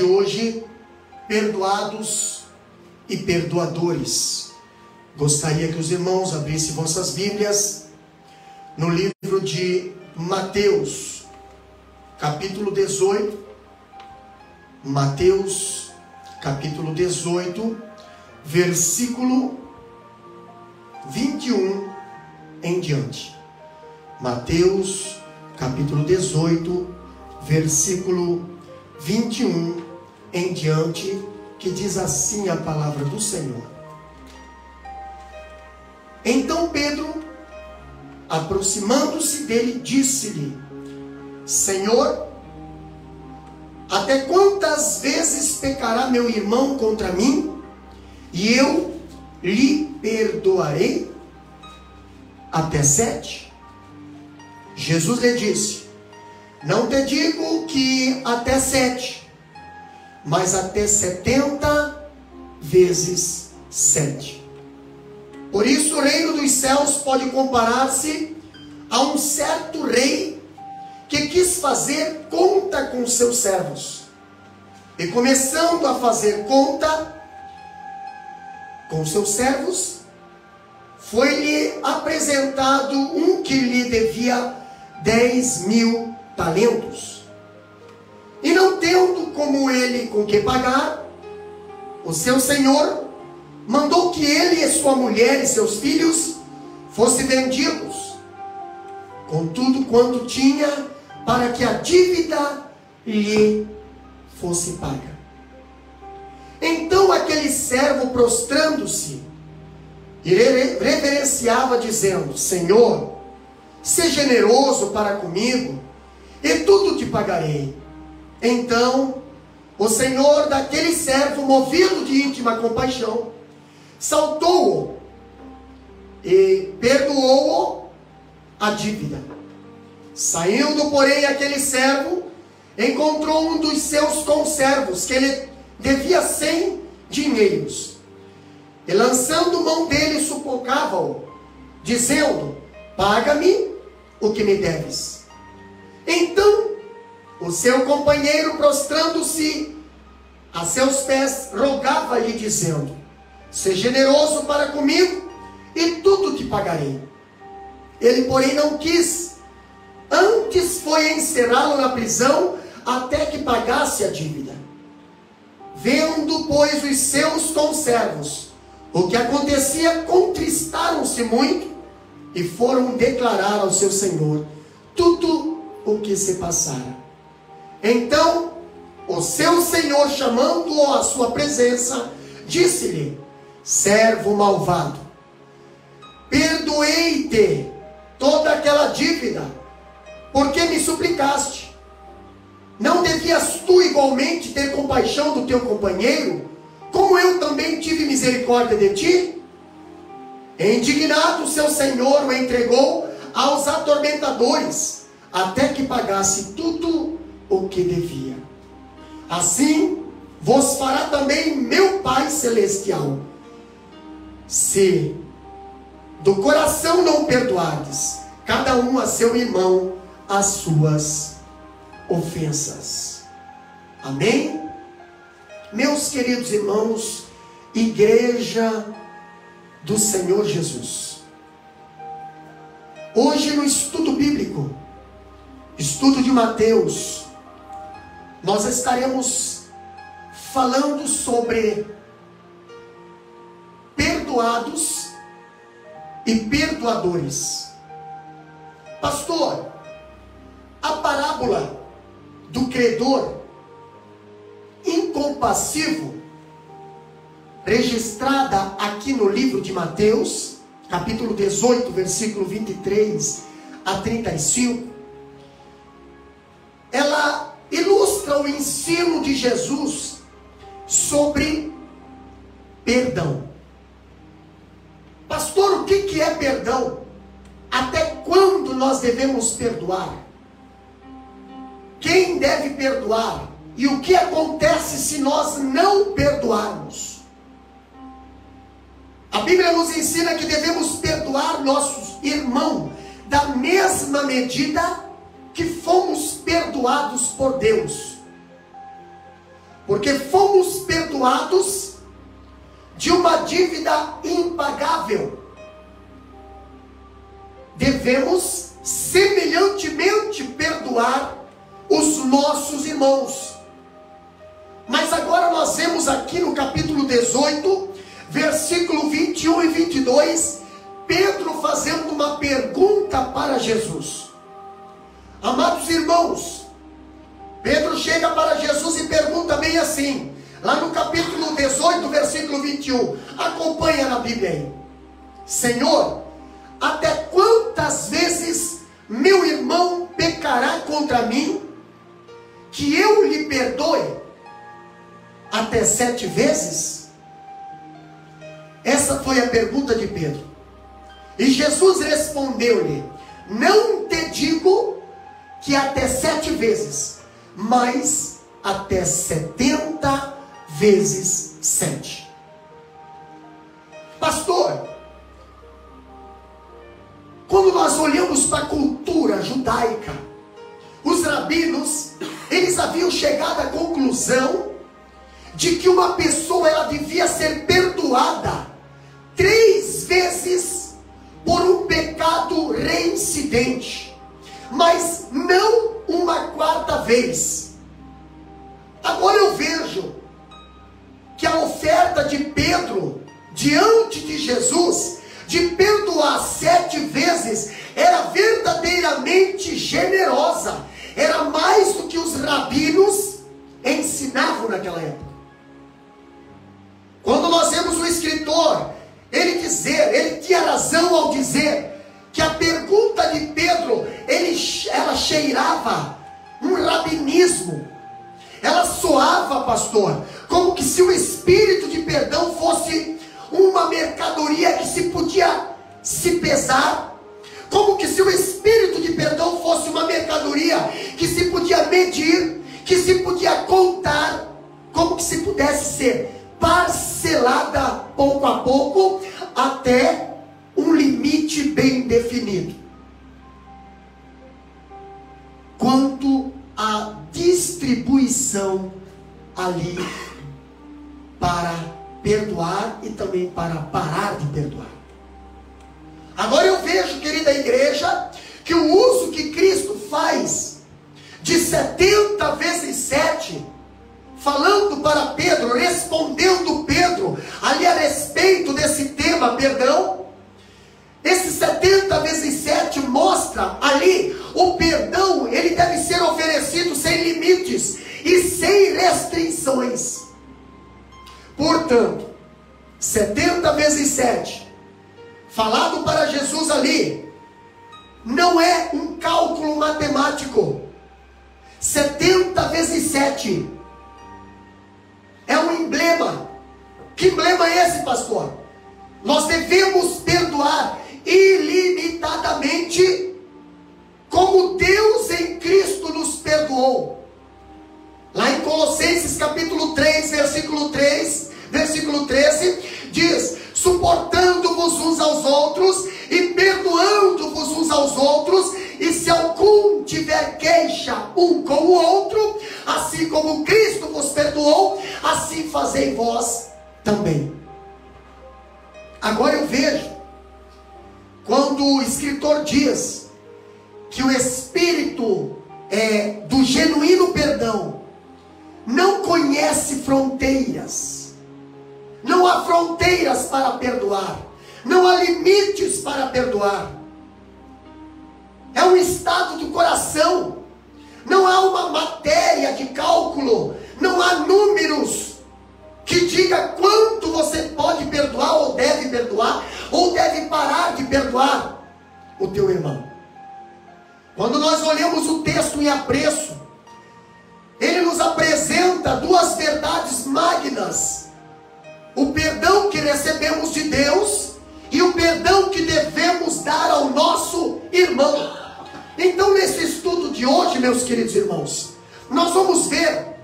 hoje, perdoados e perdoadores. Gostaria que os irmãos abrissem vossas Bíblias no livro de Mateus, capítulo 18. Mateus, capítulo 18, versículo 21 em diante. Mateus, capítulo 18, versículo 21 em diante, que diz assim a palavra do Senhor. Então Pedro, aproximando-se dele, disse-lhe: Senhor, até quantas vezes pecará meu irmão contra mim, e eu lhe perdoarei? Até 7? Jesus lhe disse: Não te digo que até 7, mas até 70 vezes 7. Por isso o reino dos céus pode comparar-se a um certo rei que quis fazer conta com seus servos. E começando a fazer conta com seus servos, foi-lhe apresentado um que lhe devia 10.000 talentos. E não tendo como ele com que pagar, o seu senhor mandou que ele e sua mulher e seus filhos fossem vendidos, com tudo quanto tinha, para que a dívida lhe fosse paga. Então aquele servo, prostrando-se, reverenciava, dizendo: Senhor, seja generoso para comigo, e tudo te pagarei. Então o senhor daquele servo, movido de íntima compaixão, saltou-o e perdoou-o a dívida. Saindo, porém, aquele servo encontrou um dos seus conservos, que ele devia 100 dinheiros, e lançando mão dele, sufocava-o, dizendo: Paga-me o que me deves. Então o seu companheiro, prostrando-se a seus pés, rogava-lhe, dizendo: Seja generoso para comigo, e tudo te pagarei. Ele, porém, não quis. Antes foi encerrá-lo na prisão, até que pagasse a dívida. Vendo, pois, os seus conservos o que acontecia, contristaram-se muito, e foram declarar ao seu senhor tudo o que se passara. Então o seu senhor, chamando-o à sua presença, disse-lhe: Servo malvado, perdoei-te toda aquela dívida, porque me suplicaste. Não devias tu igualmente ter compaixão do teu companheiro, como eu também tive misericórdia de ti? Indignado, seu senhor o entregou aos atormentadores, até que pagasse tudo o que devia. Assim vos fará também meu Pai Celestial, se do coração não perdoardes cada um a seu irmão as suas ofensas. Amém? Meus queridos irmãos, igreja do Senhor Jesus, hoje no estudo bíblico, estudo de Mateus, nós estaremos falando sobre perdoados e perdoadores. Pastor, a parábola do credor incompassivo, registrada aqui no livro de Mateus, capítulo 18, versículo 23 a 35, ela ilustra o ensino de Jesus sobre perdão. Pastor, o que é perdão? Até quando nós devemos perdoar? Quem deve perdoar? E o que acontece se nós não perdoarmos? A Bíblia nos ensina que devemos perdoar nossos irmãos da mesma medida que fomos perdoados por Deus. porque fomos perdoados de uma dívida impagável. Devemos semelhantemente perdoar os nossos irmãos. Mas agora nós vemos aqui no capítulo 18, versículo 21 e 22, Pedro fazendo uma pergunta para Jesus. Amados irmãos, Pedro chega para Jesus e pergunta bem assim, lá no capítulo 18, versículo 21, acompanha na Bíblia aí. Senhor, até quantas vezes meu irmão pecará contra mim, que eu lhe perdoe? Até 7 vezes? Essa foi a pergunta de Pedro. E Jesus respondeu-lhe: não te digo que até 7 vezes, mas até 70 vezes 7. Pastor, quando nós olhamos para a cultura judaica, os rabinos, eles haviam chegado à conclusão de que uma pessoa ela devia ser perdoada 3 vezes por um pecado reincidente, mas não uma 4ª vez. Agora eu vejo que a oferta de Pedro diante de Jesus, de perdoar 7 vezes, era verdadeiramente generosa, era mais do que os rabinos ensinavam naquela época. Quando nós vemos o escritor, ele tinha razão ao dizer que a pergunta de Pedro, ela cheirava um rabinismo. Ela soava, pastor, como que se o espírito de perdão fosse uma mercadoria que se podia se pesar, como que se o espírito de perdão fosse uma mercadoria que se podia medir, que se podia contar, como que se pudesse ser parcelada pouco a pouco, até um limite bem definido. Quanto à distribuição ali para perdoar e também para parar de perdoar. Agora eu vejo, querida igreja, que o uso que Cristo faz de 70 vezes 7, falando para Pedro, respondendo Pedro ali a respeito desse tema, perdão, esse 70 vezes 7 mostra ali o perdão, ele deve ser oferecido sem limites e sem restrições. Portanto, 70 vezes 7, falado para Jesus ali, não é um cálculo matemático. 70 vezes 7 é um emblema. Que emblema é esse, pastor? Nós devemos perdoar ilimitadamente, como Deus em Cristo nos perdoou. Lá em Colossenses capítulo 3, versículo 13, diz: suportando-vos uns aos outros e perdoando-vos uns aos outros, e se algum tiver queixa um com o outro, assim como Cristo vos perdoou, assim fazei vós também. Agora eu vejo, quando o escritor diz que o espírito do genuíno perdão não conhece fronteiras, não há fronteiras para perdoar, não há limites para perdoar, é um estado do coração, não há uma matéria de cálculo, não há números que diga quanto você pode perdoar, ou deve parar de perdoar o teu irmão. Quando nós olhamos o texto em apreço, ele nos apresenta 2 verdades magnas: o perdão que recebemos de Deus e o perdão que devemos dar ao nosso irmão. Então, nesse estudo de hoje, meus queridos irmãos, nós vamos ver,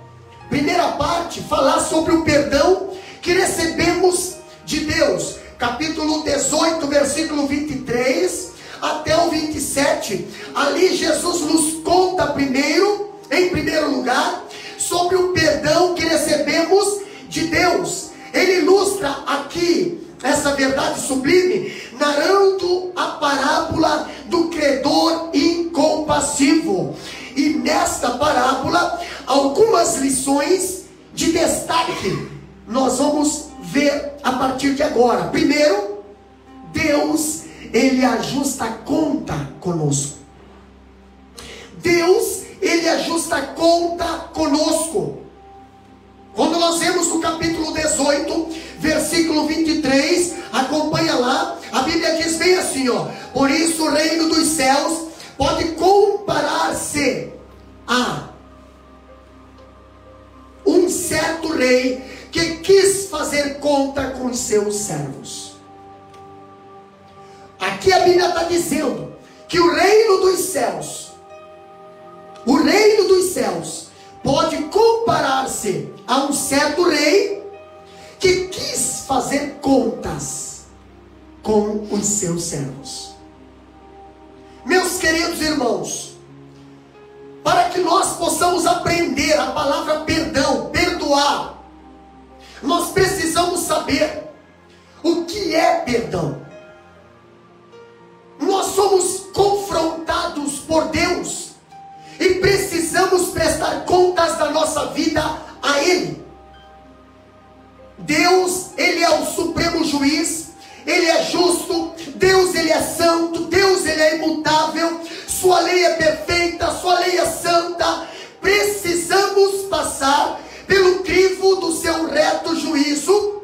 primeira parte, falar sobre o perdão que recebemos de Deus. Capítulo 18, versículo 23 até o 27. Ali Jesus nos conta em primeiro lugar, sobre o perdão que recebemos recebemos de Deus. Ele ilustra aqui essa verdade sublime, narrando a parábola do credor incompassivo. E nesta parábola, algumas lições de destaque nós vamos ver a partir de agora. Primeiro, Deus, Ele ajusta a conta conosco. Deus, Ele ajusta a conta conosco. Quando nós vemos no capítulo 18, versículo 23, acompanha lá, a Bíblia diz bem assim, ó: por isso o reino dos céus pode comparar-se a um certo rei que quis fazer conta com os seus servos. Aqui a Bíblia está dizendo que o reino dos céus pode comparar-se a um certo rei que quis fazer contas com os seus servos. Meus queridos irmãos, para que nós possamos aprender a palavra perdão, perdoar, nós precisamos saber o que é perdão. Nós somos confrontados por Deus e precisamos prestar contas da nossa vida a Ele. Deus, Ele é o supremo juiz, Ele é justo, Deus, Ele é santo, Deus, Ele é imutável, sua lei é perfeita, sua lei é santa. Precisamos passar pelo crivo do seu reto juízo.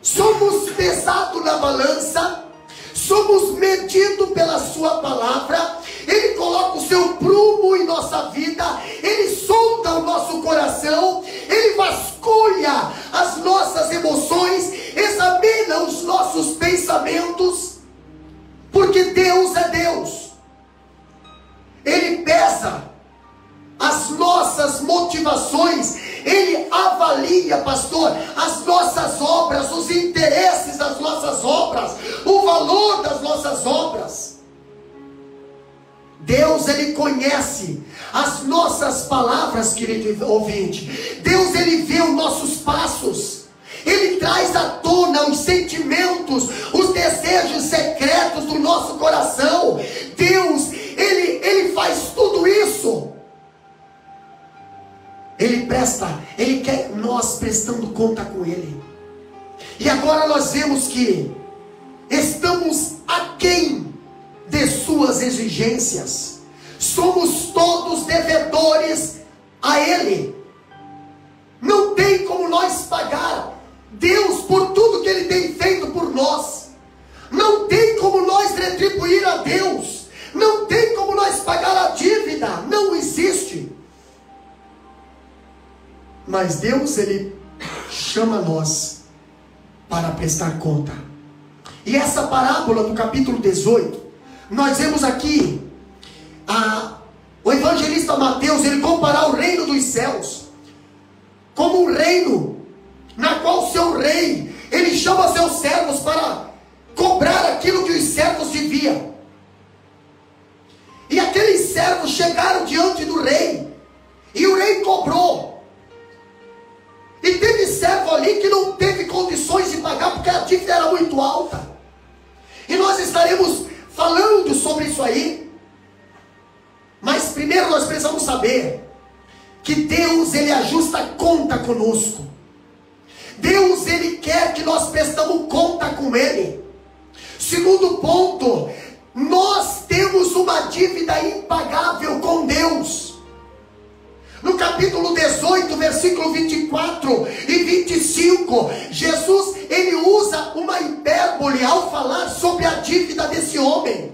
Somos pesados na balança, somos medidos pela sua palavra. Ele coloca o seu prumo em nossa vida, Ele sonda o nosso coração, Ele vasculha as nossas emoções, examina os nossos pensamentos, porque Deus é Deus. Ele pesa as nossas motivações, Ele avalia, pastor, as nossas obras, os interesses das nossas obras, o valor das nossas obras. Deus, Ele conhece as nossas palavras, querido ouvinte. Deus, Ele vê os nossos passos. Ele traz à tona os sentimentos, os desejos secretos do nosso coração. Deus, Ele faz tudo isso. Ele quer nós prestando conta com Ele. E agora nós vemos que estamos aquém de suas exigências. Somos todos devedores a Ele. Não tem como nós pagar Deus por tudo que Ele tem feito por nós. Não tem como nós retribuir a Deus. Não tem como nós pagar a dívida. Não existe. Mas Deus, Ele chama nós para prestar conta. E essa parábola do capítulo 18, nós vemos aqui o evangelista Mateus, ele comparar o reino dos céus como um reino na qual o seu rei, ele chama seus servos para cobrar aquilo que os servos deviam. E aqueles servos chegaram diante do rei, e o rei cobrou. E teve servo ali que não teve condições de pagar, porque a dívida era muito alta. E nós estaremos falando sobre isso aí. Mas primeiro nós precisamos saber que Deus, Ele ajusta a conta conosco. Deus, Ele quer que nós prestamos conta com Ele. Segundo ponto, nós temos uma dívida impagável com Deus. No capítulo 18, versículo 24 e 25, Jesus, Ele usa uma hipérbole ao falar sobre a dívida desse homem.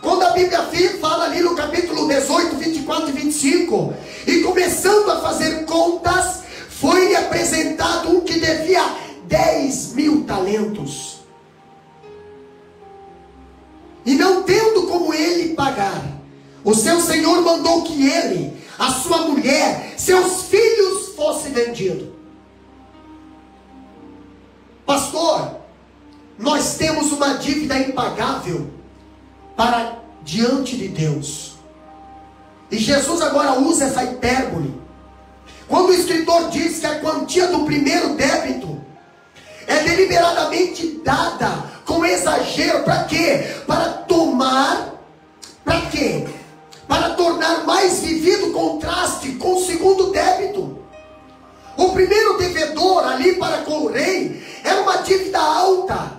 Quando a Bíblia fala ali no capítulo 18, 24 e 25, e começando a fazer contas, foi-lhe apresentado um que devia 10.000 talentos. E não tendo como ele pagar, o seu senhor mandou que ele, a sua mulher, seus filhos fossem vendidos. Pastor, nós temos uma dívida impagável para diante de Deus. E Jesus agora usa essa hipérbole Quando o escritor diz que a quantia do primeiro débito é deliberadamente dada com exagero, para quê? Para quê? Para tornar mais vivido o contraste com o segundo débito. O primeiro devedor ali para com o rei era uma dívida alta.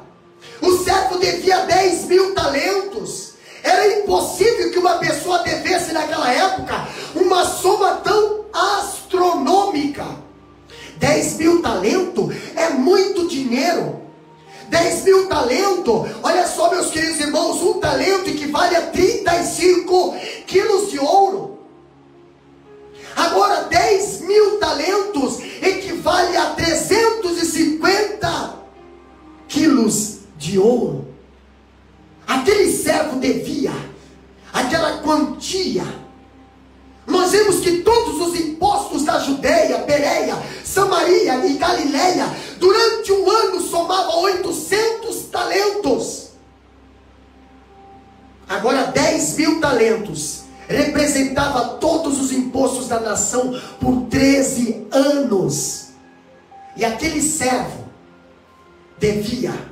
O servo devia 10.000 talentos. Era impossível que uma pessoa devesse naquela época uma soma tão astronômica. 10.000 talentos é muito dinheiro. 10.000 talentos, olha só, meus queridos irmãos, um talento equivale a 35 quilos de ouro. Agora 10.000 talentos equivale a 350 quilos de ouro. Aquele servo devia aquela quantia. Nós vemos que todos os impostos da Judeia, Pérea, Samaria e Galileia, durante um ano somavam 800 talentos. Agora 10.000 talentos representava todos os impostos da nação por 13 anos. E aquele servo devia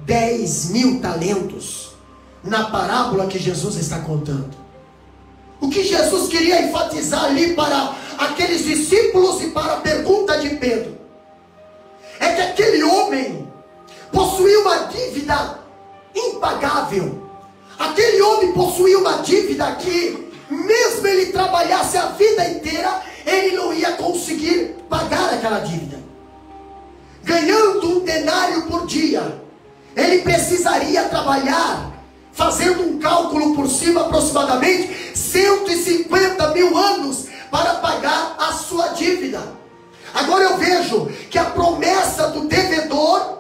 10.000 talentos na parábola que Jesus está contando. O que Jesus queria enfatizar ali para aqueles discípulos e para a pergunta de Pedro é que aquele homem possuía uma dívida impagável. Aquele homem possuía uma dívida que, mesmo ele trabalhasse a vida inteira, ele não ia conseguir pagar aquela dívida. Ganhando 1 denário por dia, ele precisaria trabalhar, fazendo um cálculo por cima, aproximadamente 150.000 anos para pagar a sua dívida. Agora eu vejo que a promessa do devedor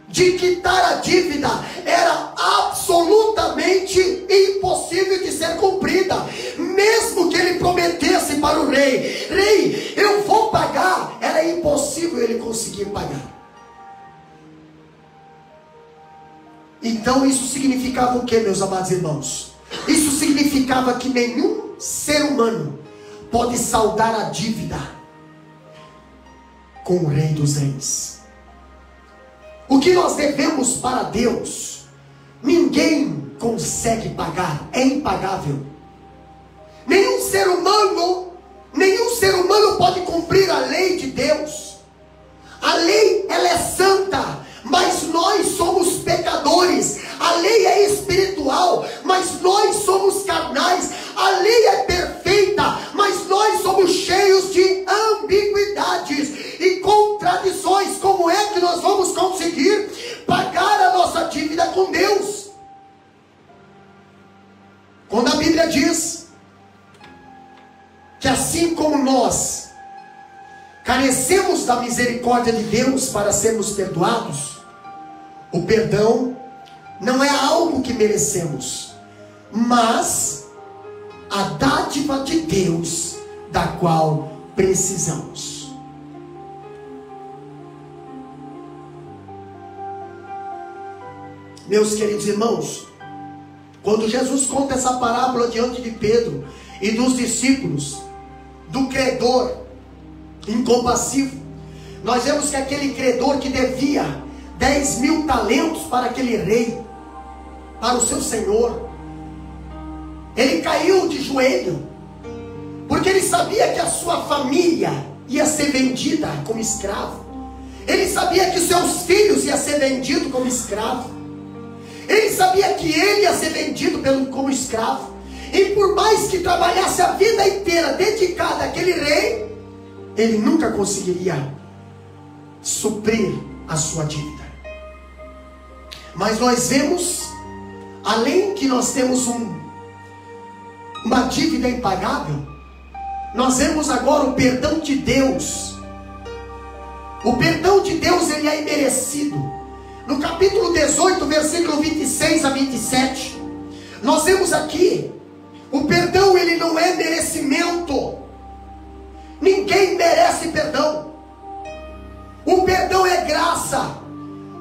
de quitar a dívida era absolutamente impossível de ser cumprida. Mesmo que ele prometesse para o rei: rei, eu vou pagar, era impossível ele conseguir pagar. Então isso significava o que, meus amados irmãos? Isso significava que nenhum ser humano pode saldar a dívida com o Rei dos Reis. O que nós devemos para Deus, ninguém consegue pagar, é impagável. Nenhum ser humano pode cumprir a lei de Deus. A lei, ela é santa, mas nós somos pecadores. A lei é espiritual, mas nós somos carnais. A lei é perfeita, mas nós somos cheios de ambiguidades e contradições. Como é que nós vamos conseguir pagar a nossa dívida com Deus? Quando a Bíblia diz que assim como nós carecemos da misericórdia de Deus para sermos perdoados, o perdão não é algo que merecemos, mas a dádiva de Deus, da qual precisamos. Meus queridos irmãos, quando Jesus conta essa parábola diante de Pedro e dos discípulos, do credor incompassivo, nós vemos que aquele credor que devia 10.000 talentos para aquele rei, para o seu senhor, ele caiu de joelho, porque ele sabia que a sua família ia ser vendida como escravo. Ele sabia que seus filhos iam ser vendidos como escravo. Ele sabia que ele ia ser vendido como escravo. E por mais que trabalhasse a vida inteira dedicada àquele rei, ele nunca conseguiria suprir a sua dívida. Mas nós vemos, além que nós temos uma dívida impagável, nós vemos agora o perdão de Deus. O perdão de Deus, ele é imerecido. No capítulo 18, versículo 26 a 27, nós vemos aqui, o perdão, ele não é merecimento. Ninguém merece perdão. O perdão é graça.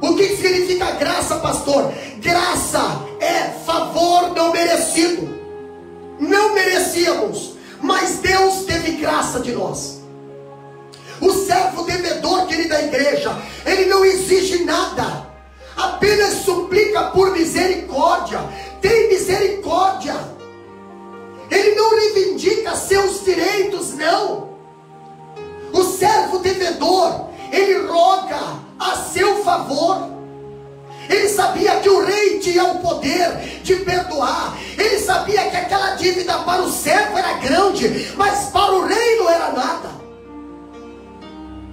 O que significa graça, pastor? Graça é favor não merecido. Não merecíamos, mas Deus teve graça de nós. O servo devedor, querido da igreja, ele não exige nada, apenas suplica por misericórdia. Tem misericórdia. Ele não reivindica seus direitos, não. O servo devedor, ele roga a seu favor. Ele sabia que o rei tinha o poder de perdoar. Ele sabia que aquela dívida para o servo era grande, mas para o rei não era nada.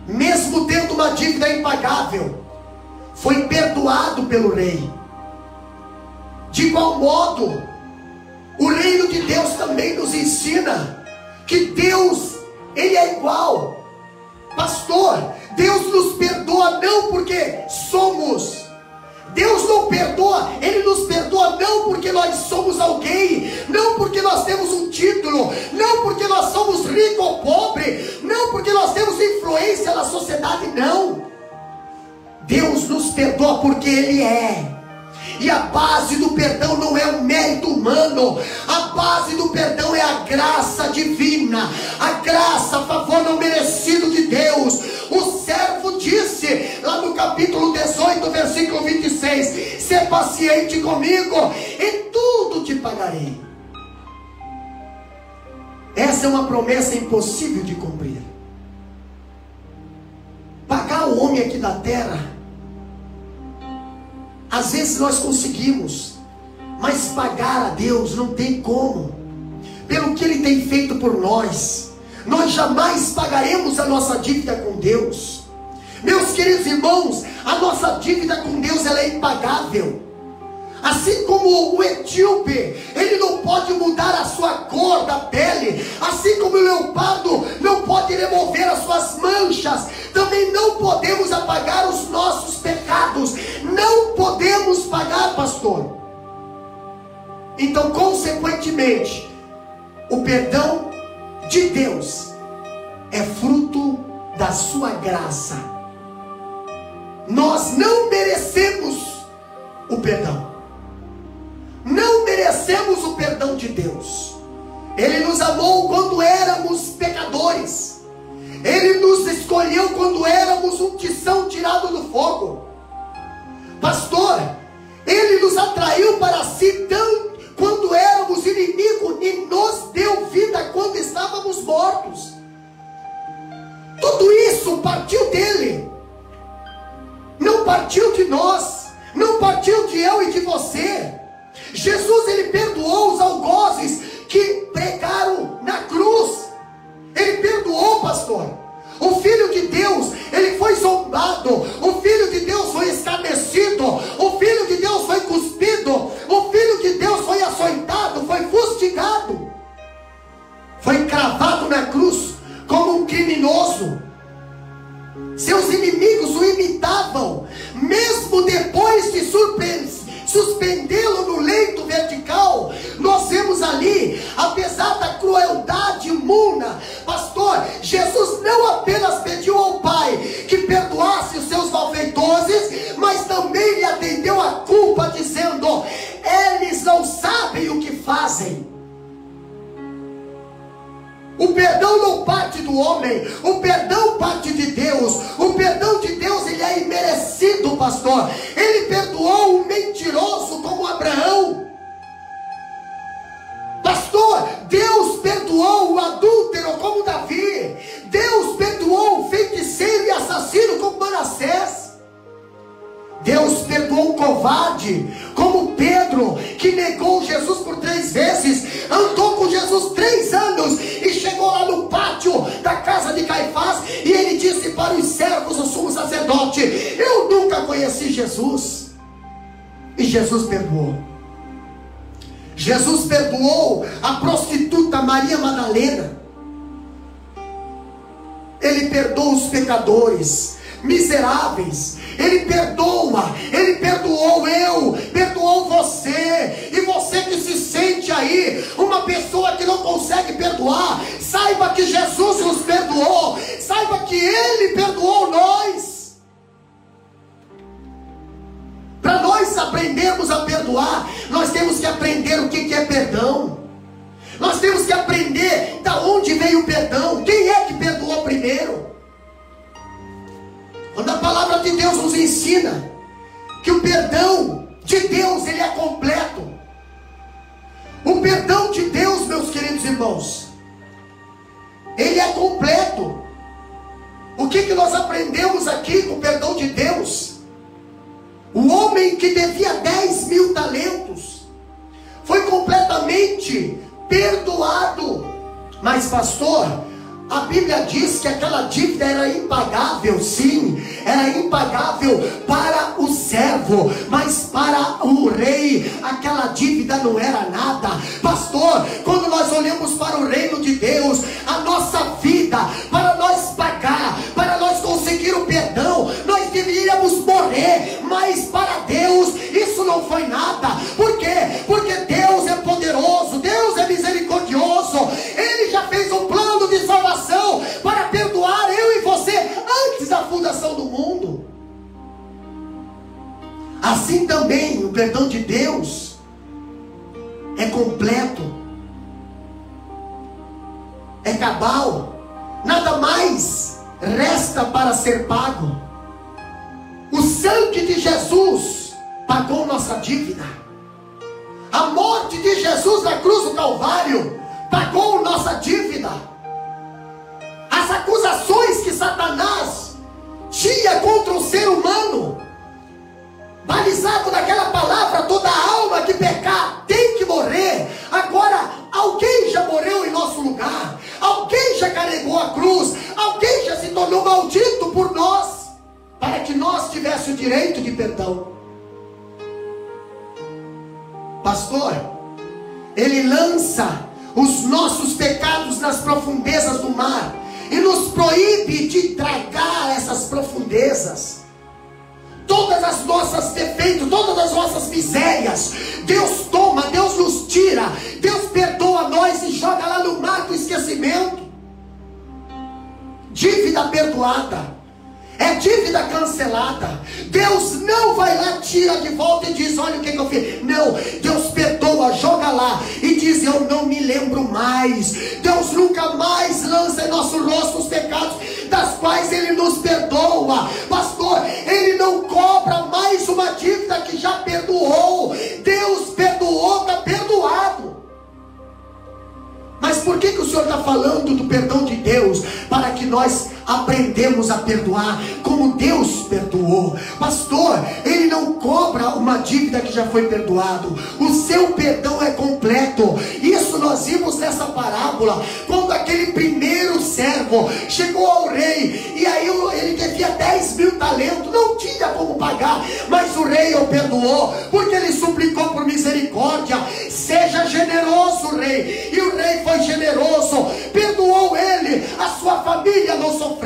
Mesmo tendo uma dívida impagável, foi perdoado pelo rei. De igual modo, o reino de Deus também nos ensina que Deus, ele é igual. Pastor, Deus nos perdoa não porque somos. Deus não perdoa, Ele nos perdoa não porque nós somos alguém, não porque nós temos um título, não porque nós somos rico ou pobre, não porque nós temos influência na sociedade, não. Deus nos perdoa porque Ele é. E a base do perdão não é o mérito humano, a base do perdão é a graça divina, a graça, favor não merecido de Deus. O servo disse, lá no capítulo 18, versículo 26, "Sê paciente comigo, e tudo te pagarei." Essa é uma promessa impossível de cumprir. Pagar o homem aqui da terra, às vezes nós conseguimos, mas pagar a Deus não tem como. Pelo que Ele tem feito por nós, nós jamais pagaremos a nossa dívida com Deus. Meus queridos irmãos, a nossa dívida com Deus, ela é impagável. Assim como o etíope, ele não pode mudar a sua cor da pele, assim como o leopardo não pode remover as suas manchas, também não podemos apagar os nossos pecados. Não podemos pagar, pastor. Então, consequentemente, o perdão de Deus é fruto da sua graça. Nós não merecemos o perdão. Não merecemos o perdão de Deus. Ele nos amou quando éramos pecadores. Ele nos escolheu quando éramos um tição tirado do fogo. Pastor, Ele nos atraiu para si quando éramos inimigos e nos deu vida quando estávamos mortos. Tudo isso partiu dele. Não partiu de nós. Não partiu de eu e de você. Jesus, Ele perdoou os algozes que pregaram na cruz. Ele perdoou, pastor. O Filho de Deus, Ele foi zombado. O Filho de Deus foi escarnecido. O Filho de Deus foi cuspido. O Filho de Deus foi açoitado, foi fustigado. Foi cravado na cruz como um criminoso. Seus inimigos o imitavam. Mesmo depois de suspendê-lo no leito vertical, nós vemos ali, apesar da crueldade imunda, pastor, Jesus não apenas pediu ao Pai que perdoasse os seus malfeitores, mas também lhe atendeu a culpa, dizendo: eles não sabem o que fazem. O perdão não parte do homem, o perdão parte de Deus. O perdão de Deus, ele é imerecido, pastor. Ele perdoou um mentiroso como Abraão. Pastor, Deus perdoou o adúltero como Davi. Deus perdoou o feiticeiro e assassino como Manassés. Deus perdoou o covarde como Pedro, que negou Jesus por 3 vezes, andou com Jesus 3 anos e chegou lá no pátio da casa de Caifás e ele disse para os servos do sumo sacerdote: eu nunca conheci Jesus. E Jesus perdoou. Jesus perdoou a prostituta Maria Madalena. Ele perdoa os pecadores miseráveis. Ele perdoa. Ele perdoou eu, perdoou você. E você que se sente aí uma pessoa que não consegue perdoar, saiba que Jesus nos perdoou. Saiba que Ele perdoou nós. Para nós aprendermos a perdoar, nós temos que aprender o que é perdão. Nós temos que aprender da onde veio o perdão. Quem é que perdoou primeiro? Quando a palavra de Deus nos ensina que o perdão de Deus, ele é completo. O perdão de Deus, meus queridos irmãos, ele é completo. O que nós aprendemos aqui com o perdão de Deus? O homem que devia 10.000 talentos foi completamente perdoado. Mas pastor, a Bíblia diz que aquela dívida era impagável. Sim, era impagável para o servo, mas para o rei aquela dívida não era nada. Pastor, quando nós olhamos para o reino de Deus, a nossa vida, para nós pagar, para nós conseguir o perdão, nós deveríamos morrer. Mas para Deus isso não foi nada. Por quê? Porque Deus é poderoso, Deus é misericordioso. Ele já fez um plano de salvação para perdoar eu e você antes da fundação do mundo. Assim também o perdão de Deus é completo, é cabal. Nada mais resta para ser pago. O sangue de Jesus pagou nossa dívida. A morte de Jesus na cruz do Calvário pagou nossa dívida. As acusações que Satanás tinha contra o ser humano, balizado naquela palavra, toda alma que pecar tem que morrer. Agora alguém já morreu em nosso lugar, alguém já carregou a cruz, alguém já se tornou maldito por nós, para que nós tivéssemos o direito de perdão. Pastor, ele lança os nossos pecados nas profundezas do mar e nos proíbe de tragar essas profundezas. Todas as nossas defeitos, todas as nossas misérias, Deus toma, Deus nos tira, Deus perdoa nós e joga lá no mar do esquecimento. Dívida perdoada é dívida cancelada. Deus não vai lá, tira de volta e diz: olha o que eu fiz. Não, Deus perdoa, joga lá e diz: eu não me lembro mais. Deus nunca mais lança em nosso rosto os pecados das quais Ele nos perdoa. Pastor, Ele não cobra mais uma dívida que já perdoou. Deus perdoou, está perdoado. Mas por que o Senhor está falando do perdão de Deus? Para que nós aprendemos a perdoar como Deus perdoou. Pastor, Ele não cobra uma dívida que já foi perdoado. O seu perdão é completo. Isso nós vimos nessa parábola, quando aquele primeiro servo chegou ao rei, e aí ele devia 10.000 talentos, não tinha como pagar, mas o rei o perdoou, porque ele suplicou por misericórdia. Seja generoso, rei. E o rei foi generoso, perdoou ele, a sua família não sofreu,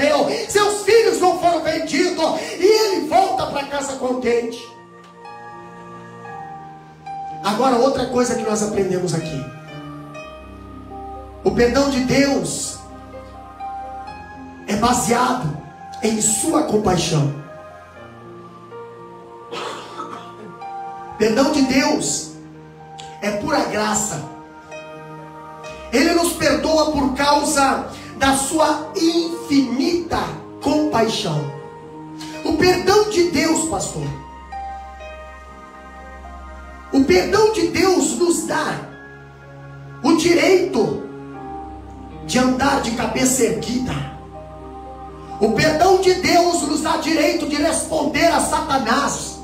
seus filhos não foram vendidos, e ele volta para casa contente. Agora, outra coisa que nós aprendemos aqui: o perdão de Deus é baseado em sua compaixão. Perdão de Deus é pura graça. Ele nos perdoa por causa da sua infinita compaixão. O perdão de Deus, pastor, o perdão de Deus nos dá o direito de andar de cabeça erguida. O perdão de Deus nos dá direito de responder a Satanás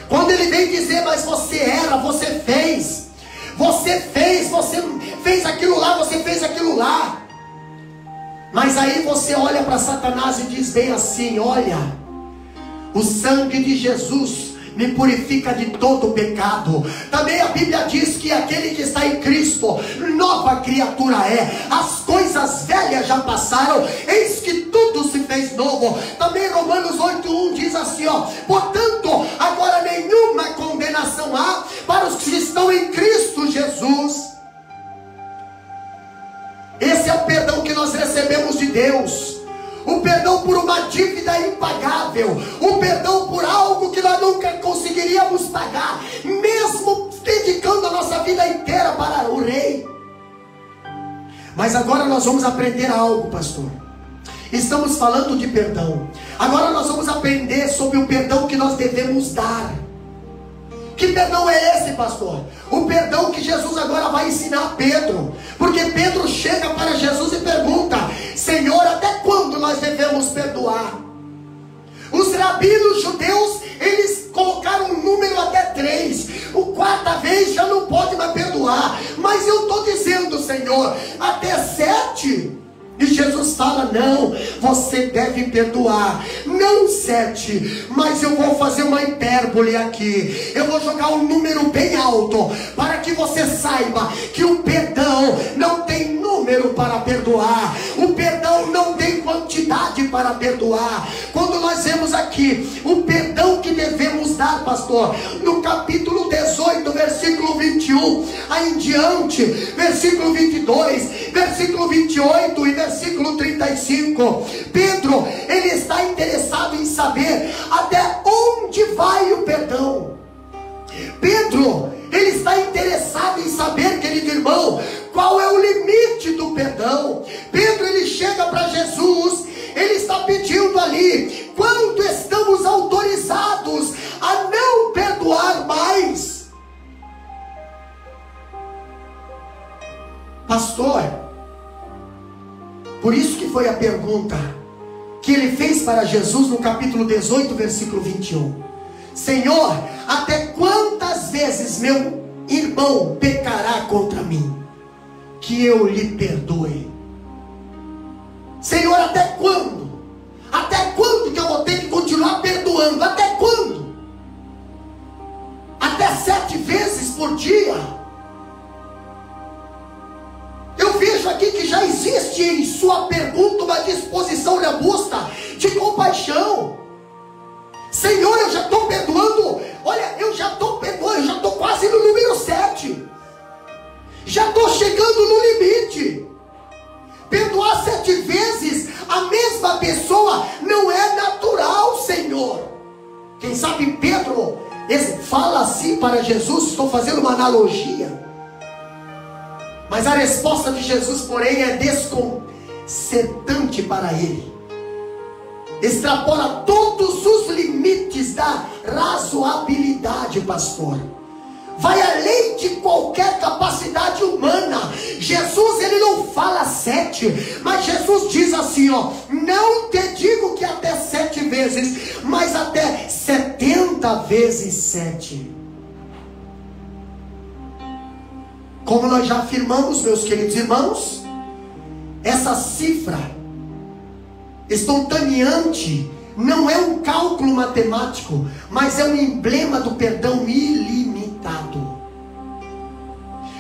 quando ele vem dizer: mas você era, você fez aquilo lá, você fez aquilo lá. Mas aí você olha para Satanás e diz bem assim: olha, o sangue de Jesus me purifica de todo o pecado. Também a Bíblia diz que aquele que está em Cristo, nova criatura é. As coisas velhas já passaram, eis que tudo se fez novo. Também Romanos 8:1 diz assim, ó: portanto, agora nenhuma condenação há para os que estão em Cristo Jesus. Esse é o perdão que nós recebemos de Deus. O perdão por uma dívida impagável. O perdão por algo que nós nunca conseguiríamos pagar, mesmo dedicando a nossa vida inteira para o Rei. Mas agora nós vamos aprender algo, pastor. Estamos falando de perdão. Agora nós vamos aprender sobre o perdão que nós devemos dar. Que perdão é esse, pastor? O perdão que Jesus agora vai ensinar a Pedro. Porque Pedro chega para Jesus e pergunta: Senhor, até quando nós devemos perdoar? Os rabinos judeus, eles colocaram um número até 3. O quarta vez já não pode mais perdoar. Mas eu estou dizendo, Senhor, até 7. E Jesus fala: não, você deve perdoar, não 7, mas eu vou fazer uma hipérbole aqui, eu vou jogar um número bem alto, para que você saiba que o perdão não tem número para perdoar, o perdão não tem quantidade para perdoar. Quando nós vemos aqui o perdão que devemos dar, pastor, no capítulo 18, versículo 21, aí em diante, versículo 22, versículo 28 e versículo 35, Pedro, ele está interessado em saber até onde vai o perdão. Pedro, ele está interessado em saber, querido irmão, qual é o limite do perdão. Pedro, ele chega para Jesus, ele está pedindo ali: quando estamos autorizados a não perdoar mais? Pastor, por isso que foi a pergunta que ele fez para Jesus no capítulo 18, versículo 21. Senhor, até quantas vezes meu irmão pecará contra mim, que eu lhe perdoe? Senhor, até quando? Até quando que eu vou ter que continuar perdoando? Até quando? Até 7 vezes por dia? Eu vejo aqui que já existe em sua pergunta uma disposição robusta de compaixão. Senhor, eu já estou perdoando. Olha, eu já estou perdoando, eu já estou quase no número 7. Já estou chegando no limite. Perdoar 7 vezes a mesma pessoa não é natural, Senhor. Quem sabe Pedro fala assim para Jesus, estou fazendo uma analogia. Mas a resposta de Jesus, porém, é desconcertante para ele. Extrapola todos os limites da razoabilidade, pastor. Vai além de qualquer capacidade humana. Jesus, ele não fala 7, mas Jesus diz assim, ó: não te digo que até 7 vezes, mas até 70 vezes 7. Como nós já afirmamos, meus queridos irmãos, essa cifra espontaneante não é um cálculo matemático, mas é um emblema do perdão ilimitado.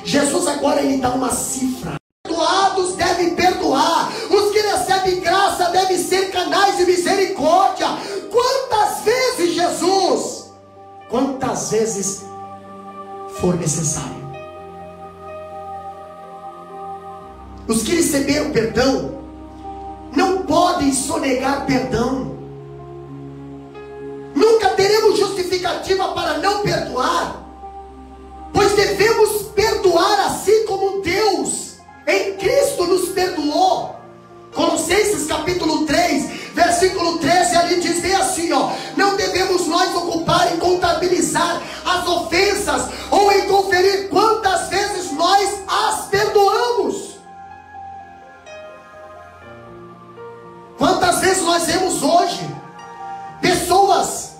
Jesus agora ele dá uma cifra: perdoados devem perdoar, os que recebem graça devem ser canais de misericórdia. Quantas vezes, Jesus? Quantas vezes for necessário. Os que receberam perdão não podem sonegar perdão. Nunca teremos justificativa para não perdoar, pois devemos perdoar assim como Deus em Cristo nos perdoou. Colossenses capítulo 3, versículo 13, ali diz bem assim, ó: não devemos nós ocupar em contabilizar as ofensas ou em conferir quantas vezes nós as perdoamos. Quantas vezes nós vemos hoje pessoas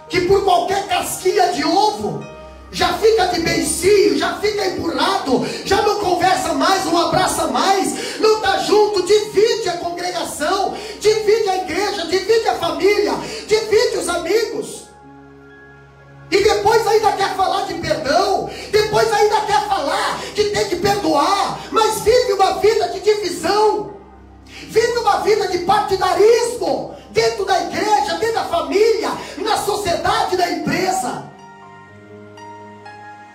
que por qualquer casquinha de ovo já fica de beicinho, já fica empurrado, já não conversa mais, não abraça mais, não está junto, divide a congregação, divide a igreja, divide a família, divide os amigos, e depois ainda quer falar de perdão, depois ainda quer falar que tem que perdoar, mas vive uma vida de divisão, vive uma vida de partidarismo, dentro da igreja, dentro da família, na sociedade, na empresa.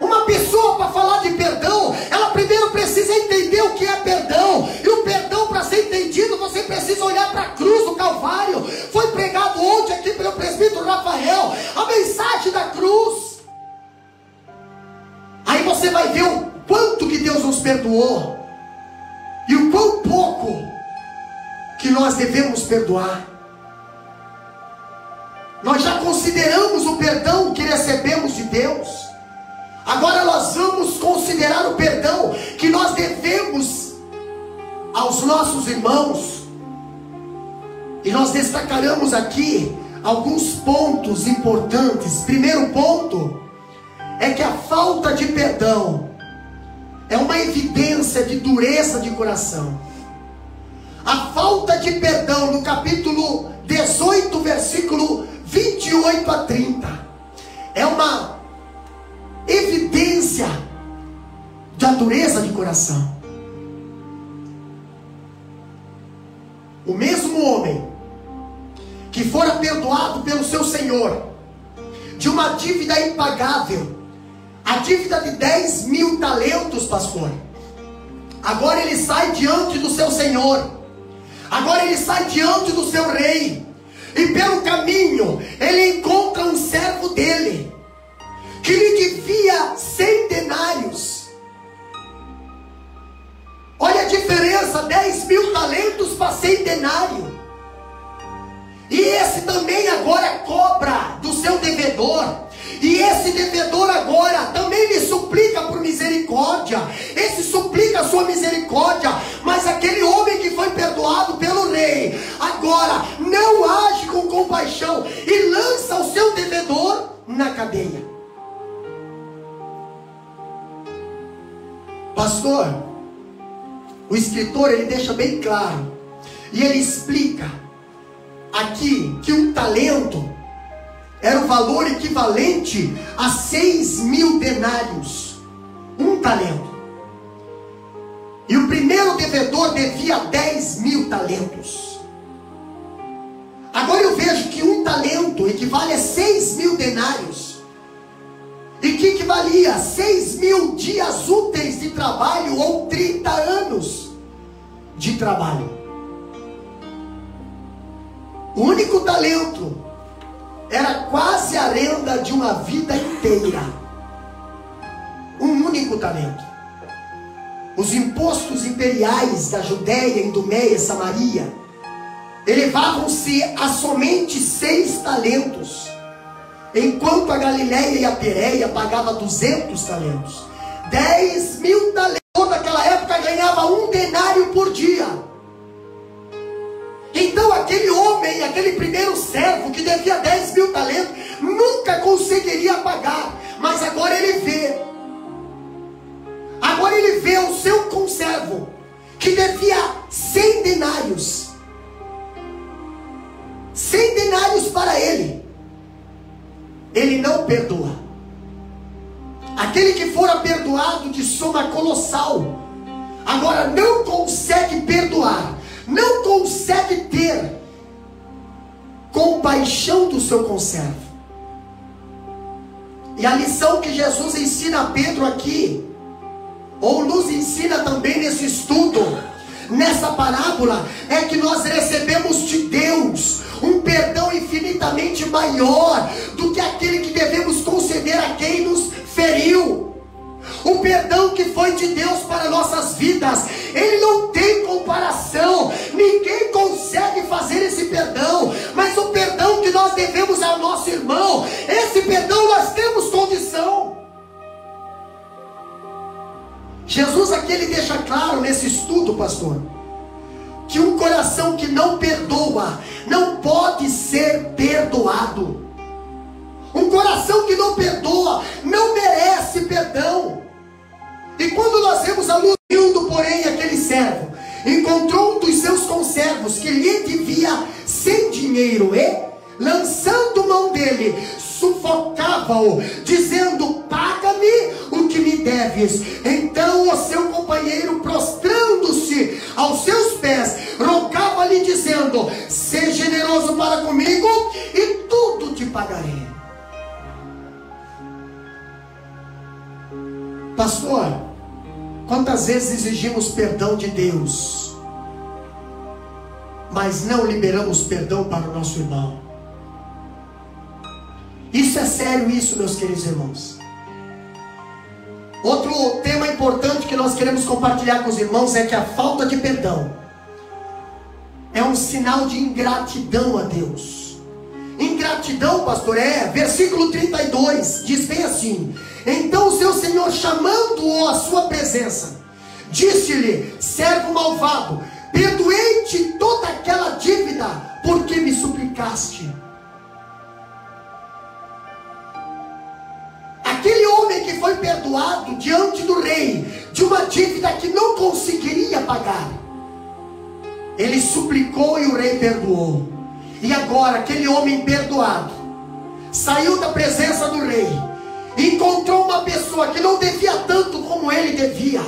Uma pessoa, para falar de perdão, ela primeiro precisa entender o que é perdão. E o perdão, para ser entendido, você precisa olhar para a cruz do Calvário. Foi pregado ontem aqui pelo presbítero Rafael, a mensagem da cruz. Aí você vai ver o quanto que Deus nos perdoou e o quão pouco que nós devemos perdoar. Nós já consideramos o perdão que recebemos de Deus. Agora nós vamos considerar o perdão que nós devemos aos nossos irmãos. E nós destacaremos aqui alguns pontos importantes. Primeiro ponto é que a falta de perdão é uma evidência de dureza de coração. A falta de perdão no capítulo 18, versículo 28 a 30, é uma evidência da dureza de coração. O mesmo homem que fora perdoado pelo seu Senhor de uma dívida impagável, a dívida de 10.000 talentos, pastor, agora ele sai diante do seu Senhor, agora ele sai diante do seu rei, e pelo caminho ele encontra um servo dele que lhe devia 100 denários. Olha a diferença, 10.000 talentos para 100 denários. E esse também agora cobra do seu devedor. E esse devedor agora também lhe suplica por misericórdia. Esse suplica a sua misericórdia. Mas aquele homem que foi perdoado pelo rei, agora não age com compaixão e lança o seu devedor na cadeia. Pastor, o escritor ele deixa bem claro. E ele explica aqui que um talento era o valor equivalente a 6.000 denários. Um talento. E o primeiro devedor devia 10.000 talentos. Agora eu vejo que um talento equivale a 6.000 denários. E que equivalia a 6.000 dias úteis de trabalho ou 30 anos de trabalho. O único talento era quase a renda de uma vida inteira. Um único talento. Os impostos imperiais da Judéia, Idumeia e Samaria elevavam-se a somente 6 talentos, enquanto a Galileia e a Pérea pagava 200 talentos. 10.000 talentos. Naquela época ganhava 1 denário por dia. Então aquele homem, aquele primeiro servo que devia 10.000 talentos, nunca conseguiria pagar. Mas agora ele vê. Agora ele vê o seu conservo, que devia 100 denários. 100 denários para ele. Ele não perdoa. Aquele que fora perdoado de soma colossal, agora não consegue perdoar. Não consegue ter compaixão do seu conservo. E a lição que Jesus ensina a Pedro aqui, ou nos ensina também nesse estudo, nessa parábola, é que nós recebemos de Deus um perdão infinitamente maior do que aquele que devemos conceder a quem nos feriu. O perdão que foi de Deus para nossas vidas, ele não tem comparação. Ninguém consegue fazer esse perdão. Mas o perdão que nós devemos ao nosso irmão, esse perdão nós temos condição. Jesus aqui ele deixa claro nesse estudo, pastor, que um coração que não perdoa não pode ser perdoado. Um coração que não perdoa não merece perdão. E quando nós vemos a luz, porém aquele servo encontrou um dos seus conservos que lhe devia sem dinheiro e, lançando mão dele, sufocava-o, dizendo: paga-me o que me deves. Então o seu companheiro, prostrando-se aos seus pés, rogava-lhe dizendo: seja generoso para comigo e tudo te pagarei. Pastor, quantas vezes exigimos perdão de Deus, mas não liberamos perdão para o nosso irmão? Isso é sério, isso, meus queridos irmãos. Outro tema importante que nós queremos compartilhar com os irmãos é que a falta de perdão é um sinal de ingratidão a Deus. Ingratidão, pastor, versículo 32, diz bem assim: então o seu senhor, chamando-o à sua presença, disse-lhe: servo malvado, perdoei-te toda aquela dívida, porque me suplicaste. Aquele homem que foi perdoado diante do rei de uma dívida que não conseguiria pagar, ele suplicou e o rei perdoou. E agora aquele homem perdoado saiu da presença do rei, encontrou uma pessoa que não devia tanto como ele devia,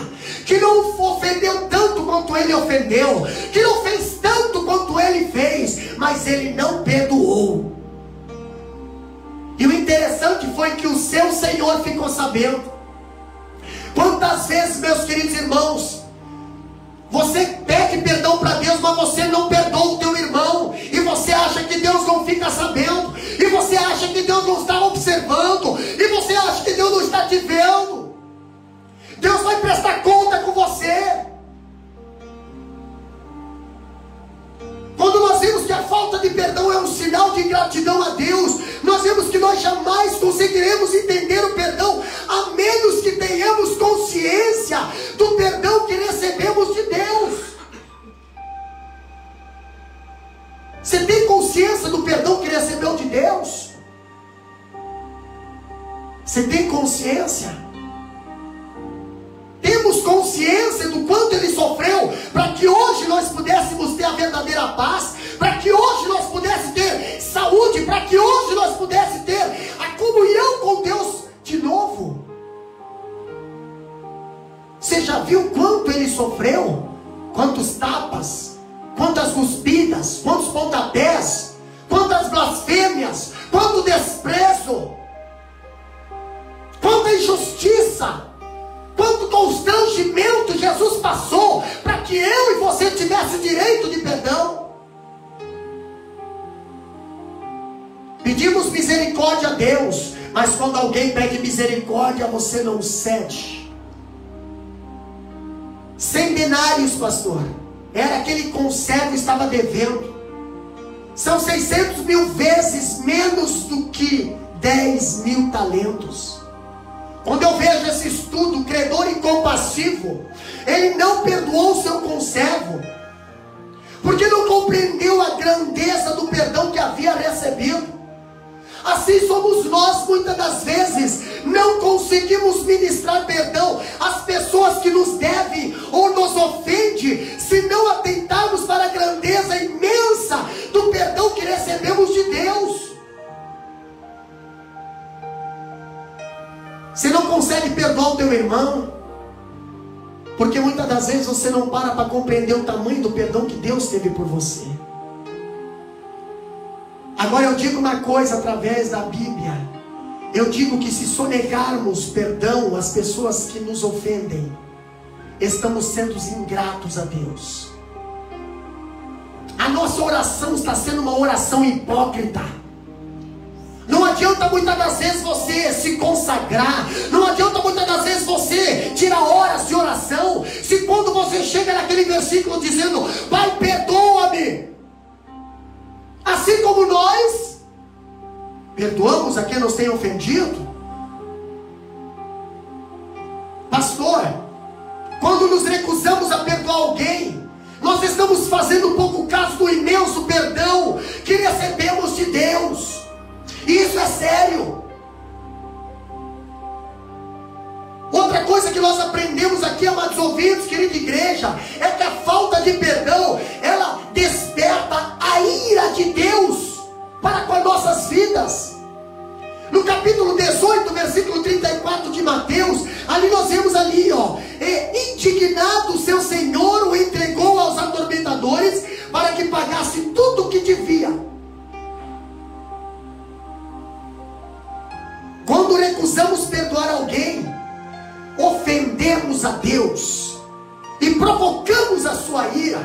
que não ofendeu tanto quanto ele ofendeu, que não fez tanto quanto ele fez, mas ele não perdoou. E o interessante foi que o seu senhor ficou sabendo. Quantas vezes, meus queridos irmãos, você pede perdão para Deus, mas você não perdoa o teu irmão, e você acha que Deus não fica sabendo, e você acha que Deus não está observando, e você acha que Deus não está te vendo. Deus vai prestar conta com você. Quando nós vemos que a falta de perdão é um sinal de ingratidão a Deus, nós vemos que nós jamais conseguiremos entender o perdão, a menos que tenhamos consciência do perdão que recebemos de Deus. Você tem consciência do perdão que recebeu de Deus? Você tem consciência? Temos consciência do quanto Ele sofreu para que hoje nós pudéssemos ter a verdadeira paz, para que hoje nós pudéssemos ter saúde, para que hoje nós pudéssemos ter a comunhão com Deus de novo. Você já viu quanto Ele sofreu? Quantos tapas, quantas cuspidas, quantos pontapés, quantas blasfêmias, quanto desprezo, quanta injustiça, quanto constrangimento Jesus passou para que eu e você tivesse direito de perdão. Pedimos misericórdia a Deus, mas quando alguém pede misericórdia, você não cede. 100 denários, pastor, era aquele conservo estava devendo. São 600 mil vezes menos do que 10 mil talentos. Quando eu vejo esse estudo, credor incompassivo, ele não perdoou o seu conservo, porque não compreendeu a grandeza do perdão que havia recebido. Assim somos nós, muitas das vezes, não conseguimos ministrar perdão às pessoas que nos devem ou nos ofendem, se não atentarmos para a grandeza imensa do perdão que recebemos de Deus. Você não consegue perdoar o teu irmão, porque muitas das vezes você não para compreender o tamanho do perdão que Deus teve por você. Agora eu digo uma coisa através da Bíblia. Eu digo que se sonegarmos perdão às pessoas que nos ofendem, estamos sendo ingratos a Deus. A nossa oração está sendo uma oração hipócrita. Não adianta muitas das vezes você se consagrar, não adianta muitas das vezes você tirar horas de oração, se quando você chega naquele versículo dizendo: Pai, perdoa-me, assim como nós perdoamos a quem nos tem ofendido. Pastor, quando nos recusamos a perdoar alguém, nós estamos fazendo pouco caso do imenso perdão que recebemos de Deus. Isso é sério. Outra coisa que nós aprendemos aqui, amados ouvintes, querida igreja, é que a falta de perdão, ela desperta a ira de Deus para com as nossas vidas. No capítulo 18, versículo 34 de Mateus, ali nós vemos ali, indignado, seu senhor o entregou aos atormentadores para que pagasse tudo o que devia. Quando recusamos perdoar alguém, ofendemos a Deus e provocamos a sua ira.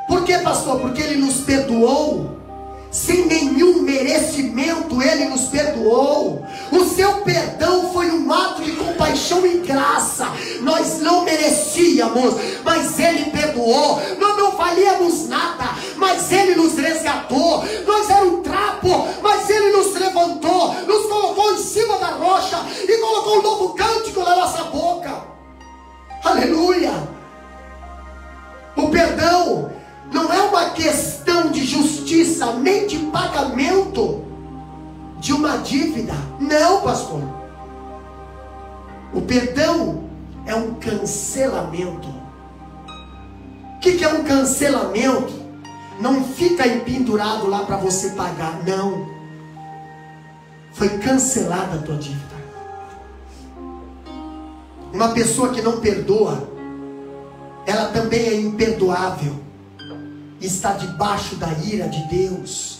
Por quê, pastor? Porque Ele nos perdoou sem nenhum merecimento. Ele nos perdoou. O seu perdão foi um ato de compaixão e graça. Nós não merecíamos, mas Ele perdoou. Nós não valíamos nada, mas Ele nos resgatou. Nós éramos um trapo, mas Ele nos levantou, nos colocou em cima da rocha e colocou um novo cântico na nossa boca. Aleluia! O perdão não é uma questão de justiça, nem de pagamento de uma dívida. Não, pastor. O perdão é um cancelamento. O que é um cancelamento? Não fica empendurado lá para você pagar. Não. Foi cancelada a tua dívida. Uma pessoa que não perdoa, ela também é imperdoável. Está debaixo da ira de Deus.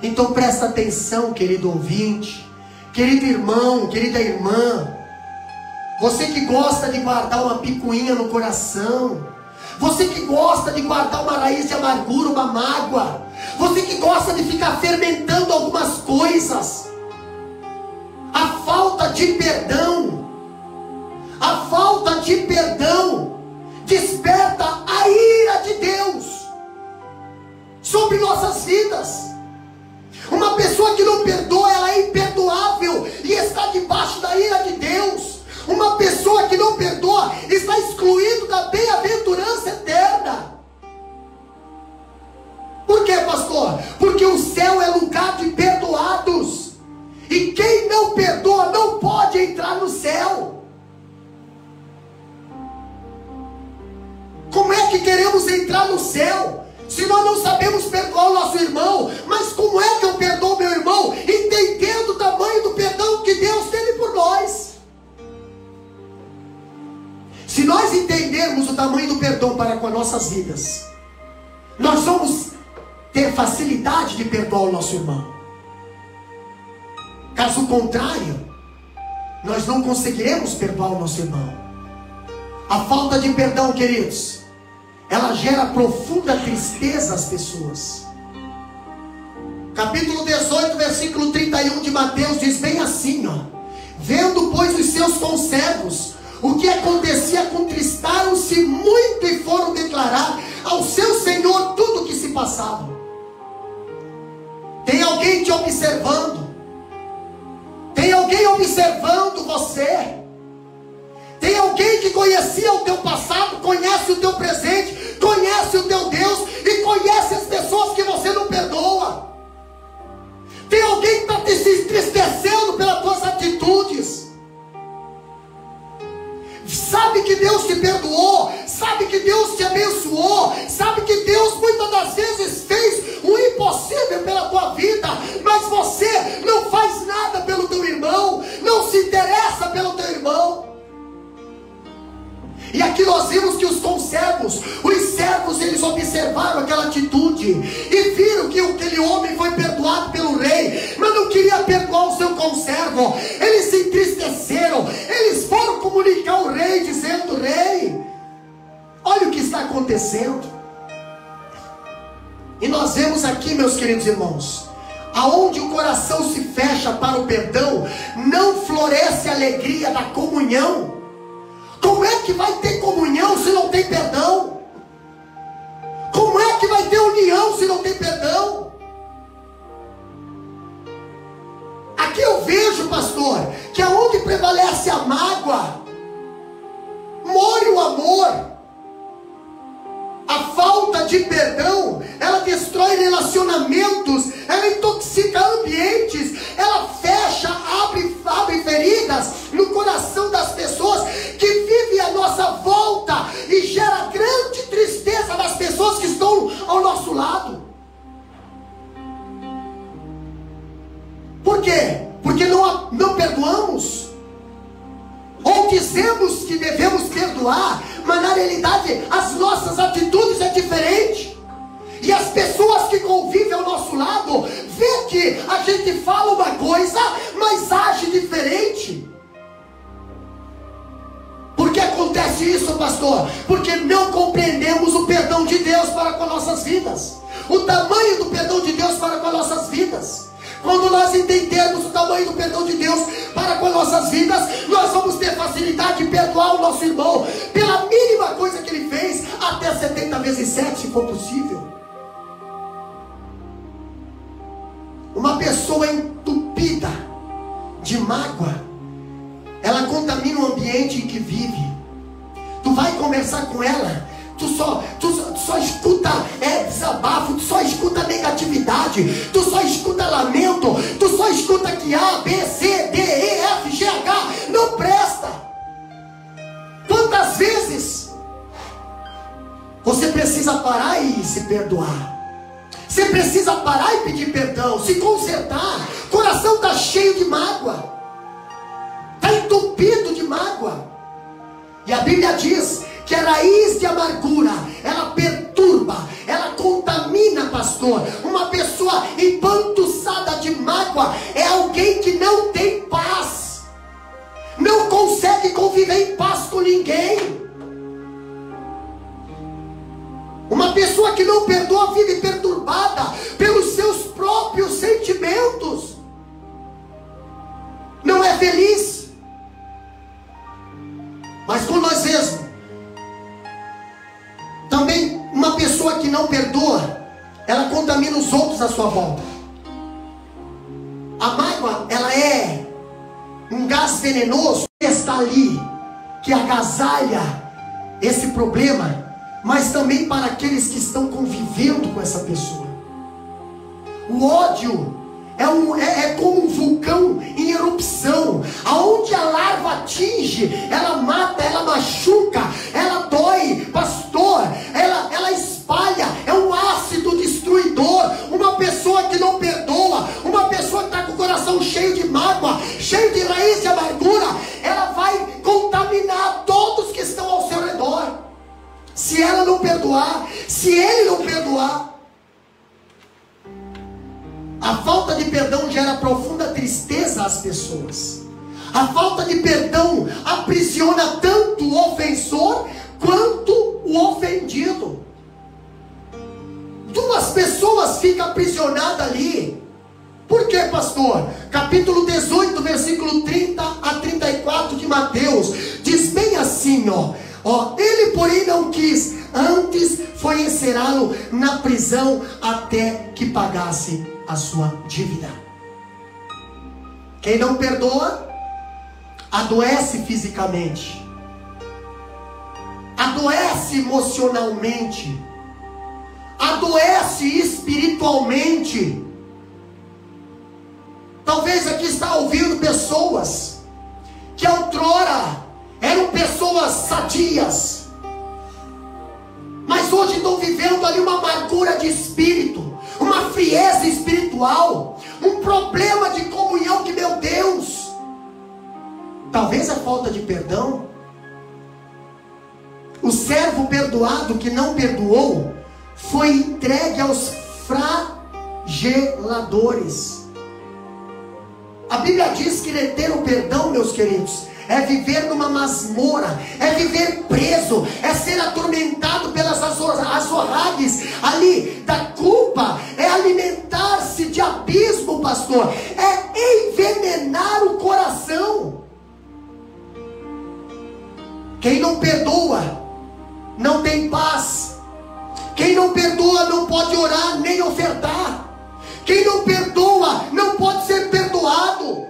Então presta atenção, querido ouvinte, querido irmão, querida irmã. Você que gosta de guardar uma picuinha no coração, você que gosta de guardar uma raiz de amargura, uma mágoa, você que gosta de ficar fermentando algumas coisas, a falta de perdão desperta a ira de Deus sobre nossas vidas. Uma pessoa que não perdoa, ela é imperdoável e está debaixo da ira de Deus. Uma pessoa que não perdoa está excluído da bem-aventurança eterna. Por quê, pastor? Porque o céu é lugar de perdoados, e quem não perdoa não pode entrar no céu. Como é que queremos entrar no céu se nós não sabemos perdoar o nosso irmão? Mas como é que eu perdoo meu irmão, entendendo o tamanho do perdão que Deus teve por nós? Se nós entendermos o tamanho do perdão para com as nossas vidas, nós vamos ter facilidade de perdoar o nosso irmão. Caso contrário, nós não conseguiremos perdoar o nosso irmão. A falta de perdão, queridos, ela gera profunda tristeza às pessoas. Capítulo 18, versículo 31 de Mateus diz bem assim, ó: vendo, pois, os seus conservos o que acontecia, contristaram-se muito e foram declarar ao seu senhor tudo o que se passava. Tem alguém te observando? Tem alguém observando você? Tem alguém que conhecia o teu passado, conhece o teu presente, conhece o teu Deus e conhece as pessoas que você não perdoa? Tem alguém que está se entristecendo pelas tuas atitudes? Sabe que Deus te perdoou, sabe que Deus te abençoou, sabe que Deus muitas das vezes fez o impossível pela tua vida, mas você não faz nada pelo teu irmão, não se interessa pelo teu irmão. E aqui nós vimos que os conservos, os servos, eles observaram aquela atitude e viram que aquele homem foi perdoado pelo rei, mas não queria perdoar o seu conservo. Eles se entristeceram, eles foram comunicar ao rei, dizendo: rei, olha o que está acontecendo. E nós vemos aqui, meus queridos irmãos, aonde o coração se fecha para o perdão, não floresce a alegria da comunhão. Como é que vai ter comunhão se não tem perdão? Como é que vai ter união se não tem perdão? Aqui eu vejo, pastor, que aonde prevalece a mágoa, morre o amor. A falta de perdão, ela destrói relacionamentos, ela intoxica ambientes, ela fecha, abre feridas no coração das pessoas que vivem à nossa volta e gera grande tristeza nas pessoas que estão ao nosso lado. Por quê? Porque não perdoamos. Ou dizemos que devemos perdoar, mas na realidade as nossas atitudes é diferente. E as pessoas que convivem ao nosso lado vê que a gente fala uma coisa, mas age diferente. Por que acontece isso, pastor? Porque não compreendemos o perdão de Deus para com nossas vidas, o tamanho do perdão de Deus para com nossas vidas. Quando nós entendermos o tamanho do perdão de Deus para com nossas vidas, nós vamos ter facilidade de perdoar o nosso irmão pela mínima coisa que ele fez, até 70 vezes 7, se for possível. Uma pessoa entupida de mágoa, ela contamina o ambiente em que vive. Tu vai conversar com ela, tu só escuta desabafo, tu só escuta negatividade, tu só escuta lamento, tu só escuta que A, B, C, D, E, F, G, H não presta. Quantas vezes você precisa parar e se perdoar? Você precisa parar e pedir perdão, se consertar. O coração está cheio de mágoa, está entupido de mágoa. E a Bíblia diz que a raiz de amargura, ela perturba, ela contamina, pastor. Uma pessoa empantuçada de mágoa é alguém que não tem paz, não consegue conviver em paz com ninguém. Uma pessoa que não perdoa vive perturbada pelos seus próprios sentimentos, não é feliz. Mas com nós mesmos, também uma pessoa que não perdoa, ela contamina os outros à sua volta. A mágoa, ela é um gás venenoso que está ali, que agasalha esse problema, mas também para aqueles que estão convivendo com essa pessoa. O ódio é como um vulcão em erupção, aonde a larva atinge, ela mata, ela machuca, ela dói, pastor, ela espalha, é um ácido destruidor. Uma pessoa que não perdoa, uma pessoa que está com o coração cheio de mágoa, cheio de raiz de amargura, ela vai contaminar todos que estão ao seu redor. Se ela não perdoar, se ele não perdoar. A falta de perdão gera profunda tristeza às pessoas. A falta de perdão aprisiona tanto o ofensor quanto o ofendido. Duas pessoas ficam aprisionadas ali. Por quê, pastor? Capítulo 18, versículo 30 a 34 de Mateus, diz bem assim, ele porém não quis, antes foi encerrá-lo na prisão até que pagasse a sua dívida. Quem não perdoa adoece fisicamente, adoece emocionalmente, adoece espiritualmente. Talvez aqui está ouvindo pessoas que outrora eram pessoas sadias, mas hoje estão vivendo ali uma amargura de espírito, uma frieza espiritual, um problema de comunhão que, meu Deus, talvez a falta de perdão. O servo perdoado que não perdoou foi entregue aos flageladores. A Bíblia diz que reter o perdão, meus queridos, é viver numa masmorra, é viver preso, é ser atormentado pelas azorragues ali da culpa, é alimentar-se de abismo, pastor, é envenenar o coração. Quem não perdoa não tem paz. Quem não perdoa não pode orar nem ofertar. Quem não perdoa não pode ser perdoado.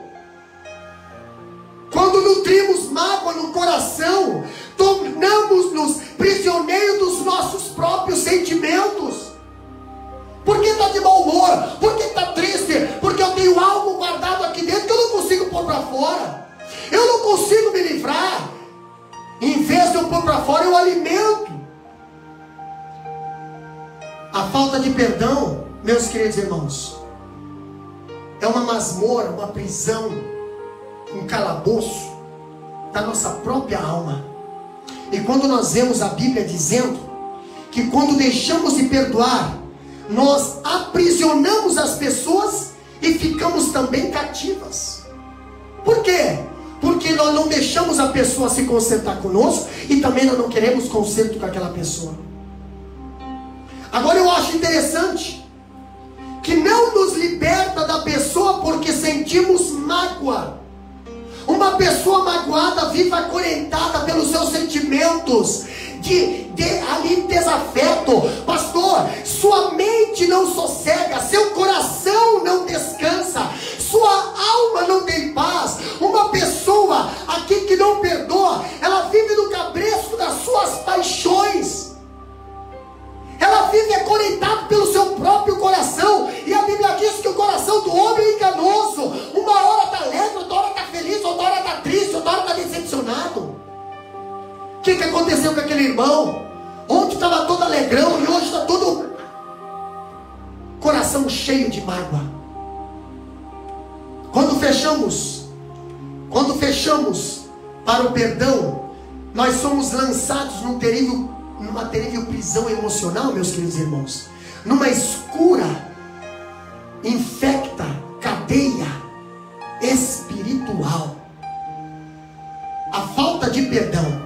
Quando nutrimos mágoa no coração, tornamos-nos prisioneiros dos nossos próprios sentimentos. Por que está de mau humor? Por que está triste? Porque eu tenho algo guardado aqui dentro que eu não consigo pôr para fora. Eu não consigo me livrar. Em vez de eu pôr para fora, eu alimento. A falta de perdão, meus queridos irmãos, é uma masmorra, uma prisão, um calabouço da nossa própria alma. E quando nós vemos a Bíblia dizendo que quando deixamos de perdoar, nós aprisionamos as pessoas e ficamos também cativas. Por quê? Porque nós não deixamos a pessoa se consertar conosco e também nós não queremos conserto com aquela pessoa. Agora eu acho interessante que não nos liberta da pessoa porque sentimos mágoa. Uma pessoa magoada vive acorrentada pelos seus sentimentos, ali desafeto. Pastor, sua mente não sossega, seu coração não descansa, sua alma não tem paz. Uma pessoa aqui que não perdoa, ela vive no cabresto das suas paixões, ela vive acorrentada pelo seu próprio coração. E a Bíblia diz que o coração do homem é enganoso. Uma hora está alegre, outra hora está feliz, outra hora está triste, outra hora está decepcionado. O que aconteceu com aquele irmão? Ontem estava todo alegrão e hoje está todo coração cheio de mágoa. Quando fechamos para o perdão, nós somos lançados numa terrível prisão emocional, meus queridos irmãos, numa escura, infecta cadeia espiritual. A falta de perdão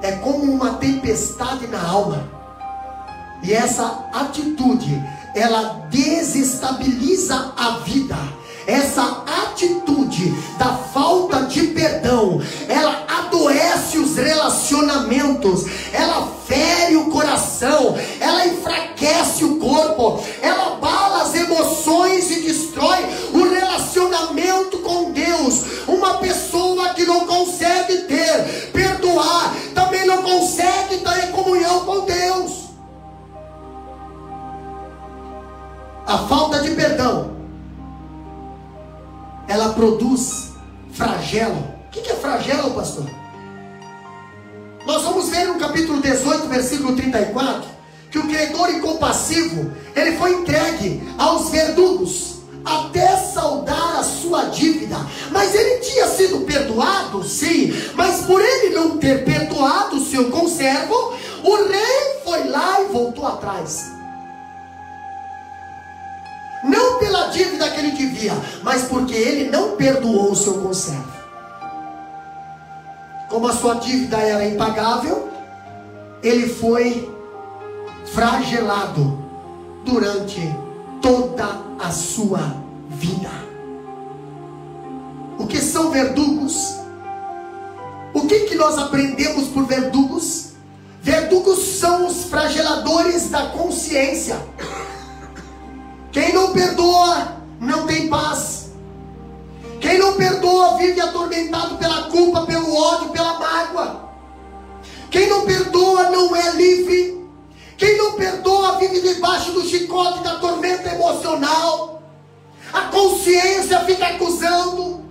é como uma tempestade na alma, e essa atitude, ela desestabiliza a vida. Essa atitude da falta de perdão, ela adoece os relacionamentos, ela fere o coração, ela enfraquece o corpo, ela abala as emoções e destrói o relacionamento com Deus. Uma pessoa que não consegue perdoar, também não consegue estar em comunhão com Deus. A falta de perdão, ela produz flagelo. O que é flagelo, pastor? Nós vamos ver no capítulo 18, versículo 34, que o credor incompassivo, ele foi entregue aos verdugos, até saldar a sua dívida. Mas ele tinha sido perdoado, sim, mas por ele não ter perdoado o seu conservo, o rei foi lá e voltou atrás. Não pela dívida que ele devia, mas porque ele não perdoou o seu conservo. Como a sua dívida era impagável, ele foi flagelado durante toda a sua vida. O que são verdugos? O que nós aprendemos por verdugos? Verdugos são os flageladores da consciência. Quem não perdoa não tem paz. Quem não perdoa vive atormentado pela culpa, pelo ódio, pela mágoa. Quem não perdoa não é livre. Quem não perdoa vive debaixo do chicote da tormenta emocional. A consciência fica acusando.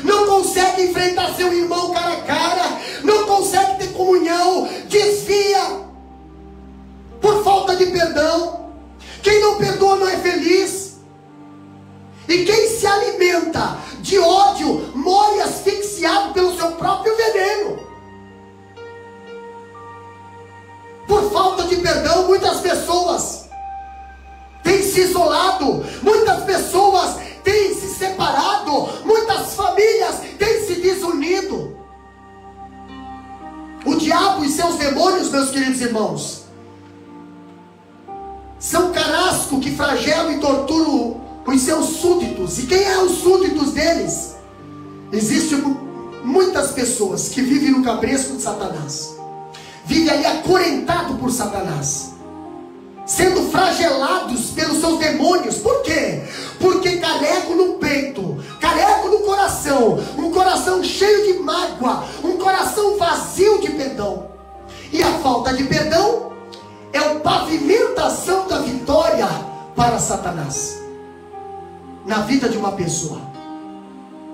Não consegue enfrentar seu irmão cara a cara. Não consegue ter comunhão. Desvia por falta de perdão. Quem não perdoa não é feliz. E quem se alimenta de ódio morre asfixiado pelo seu próprio veneno. Por falta de perdão, muitas pessoas têm se isolado, muitas pessoas têm se separado, muitas famílias têm se desunido. O diabo e seus demônios, meus queridos irmãos, são carrasco que flagelam e torturam os seus súditos. E quem é os súditos deles? Existem muitas pessoas que vivem no cabresto de Satanás, vivem ali acorrentado por Satanás, sendo flagelados pelos seus demônios. Por quê? Porque carregam no peito, carregam no coração, um coração cheio de mágoa, um coração vazio de perdão. E a falta de perdão é a pavimentação da vitória para Satanás na vida de uma pessoa.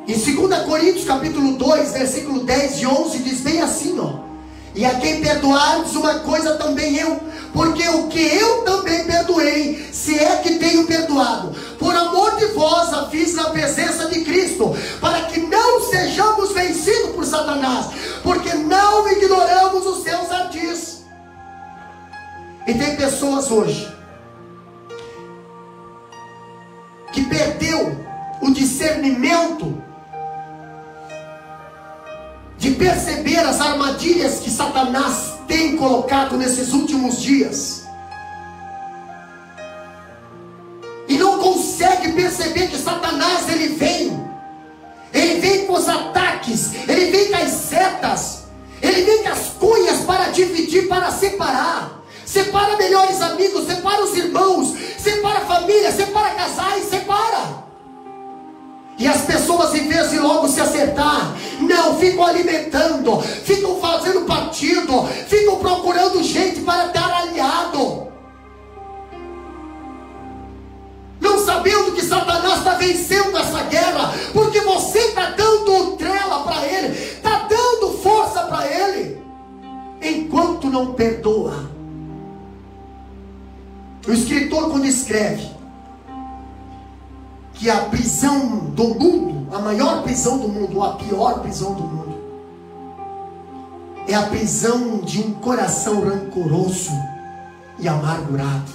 Em 2 Coríntios capítulo 2, versículo 10 e 11, diz bem assim, ó: e a quem perdoardes uma coisa também eu, porque o que eu também perdoei, se é que tenho perdoado, por amor de vós a fiz na presença de Cristo, para que não sejamos vencidos por Satanás, porque não ignoramos os seus ardis. E tem pessoas hoje que perdeu o discernimento de perceber as armadilhas que Satanás tem colocado nesses últimos dias, e não consegue perceber que Satanás ele vem com os ataques, ele vem com as setas, ele vem com as cunhas para dividir melhores amigos, separa os irmãos, separa a família, separa casais, separa. E as pessoas, em vez de logo se acertar, não, ficam alimentando, ficam fazendo partido, ficam procurando gente para dar aliado, não sabendo que Satanás está vencendo essa guerra, porque você está dando trela para ele, está dando força para ele, enquanto não perdoa. O escritor, quando escreve que a prisão do mundo, a maior prisão do mundo, ou a pior prisão do mundo, é a prisão de um coração rancoroso e amargurado.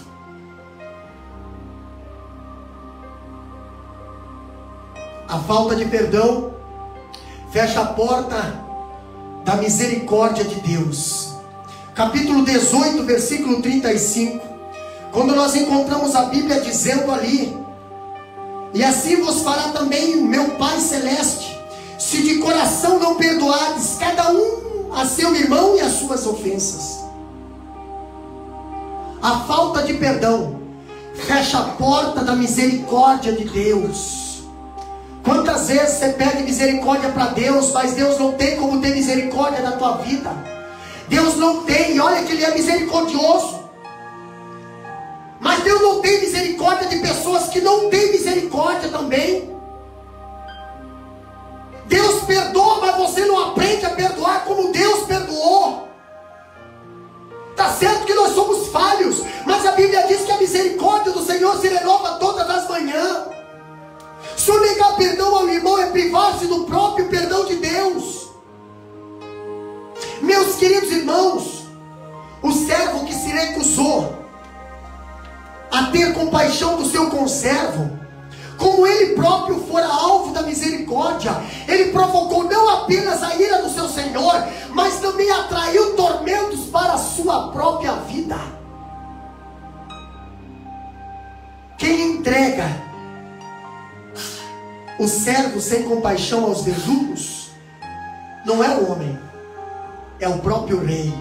A falta de perdão fecha a porta da misericórdia de Deus. Capítulo 18, versículo 35. Quando nós encontramos a Bíblia dizendo ali: e assim vos fará também meu Pai Celeste, se de coração não perdoardes cada um a seu irmão e as suas ofensas. A falta de perdão fecha a porta da misericórdia de Deus. Quantas vezes você pede misericórdia para Deus, mas Deus não tem como ter misericórdia na tua vida? Deus não tem, olha que Ele é misericordioso, mas Deus não tem misericórdia de pessoas que não têm misericórdia também. Deus perdoa, mas você não aprende a perdoar como Deus perdoou. Está certo que nós somos falhos, mas a Bíblia diz que a misericórdia do Senhor se renova todas as manhãs. Se eu negar perdão ao irmão é privar-se do próprio perdão de Deus. Meus queridos irmãos, o servo que se recusou a ter compaixão do seu conservo, como ele próprio fora alvo da misericórdia, ele provocou não apenas a ira do seu Senhor, mas também atraiu tormentos para a sua própria vida. Quem entrega o servo sem compaixão aos verdugos não é o homem, é o próprio rei.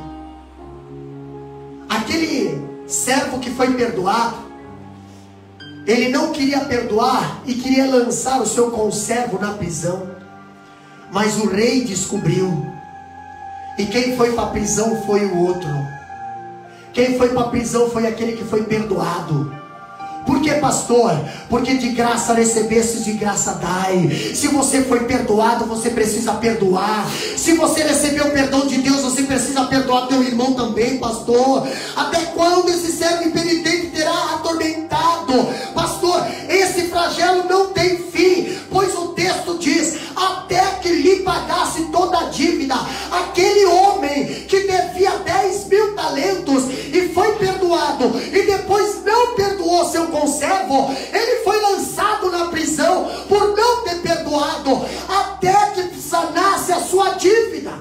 Aquele servo que foi perdoado, ele não queria perdoar e queria lançar o seu conservo na prisão, mas o rei descobriu, e quem foi para a prisão foi o outro. Quem foi para a prisão foi aquele que foi perdoado. Por que, pastor? Porque de graça recebestes, de graça dai. Se você foi perdoado, você precisa perdoar. Se você recebeu o perdão de Deus, você precisa perdoar teu irmão também, pastor. Até quando esse servo impenitente terá atormentado? Pastor, esse flagelo não tem fim, pois o texto diz: até que lhe pagasse toda a dívida. Aquele homem que devia 10.000 talentos e foi perdoado, e depois não perdoou seu conservo, ele foi lançado na prisão por não ter perdoado, até que sanasse a sua dívida.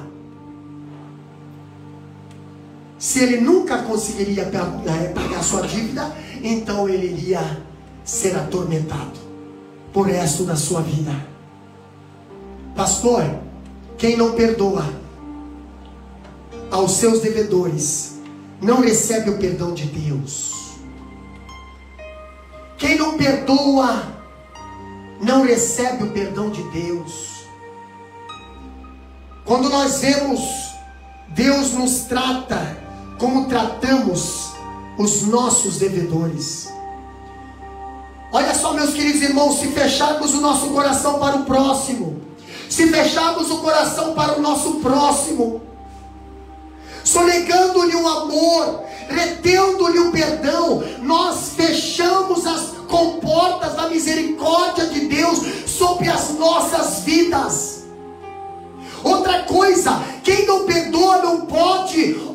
Se ele nunca conseguiria pagar a sua dívida, então ele iria ser atormentado por resto da sua vida. Pastor, quem não perdoa aos seus devedores não recebe o perdão de Deus. Quem não perdoa não recebe o perdão de Deus. Quando nós vemos Deus nos trata como tratamos os nossos devedores. Olha só, meus queridos irmãos, se fecharmos o nosso coração para o próximo, se fecharmos o coração para o nosso próximo, sonegando-lhe o amor, retendo-lhe o perdão, nós fechamos as comportas da misericórdia de Deus sobre as nossas vidas. Outra coisa, quem não perdoa não pode.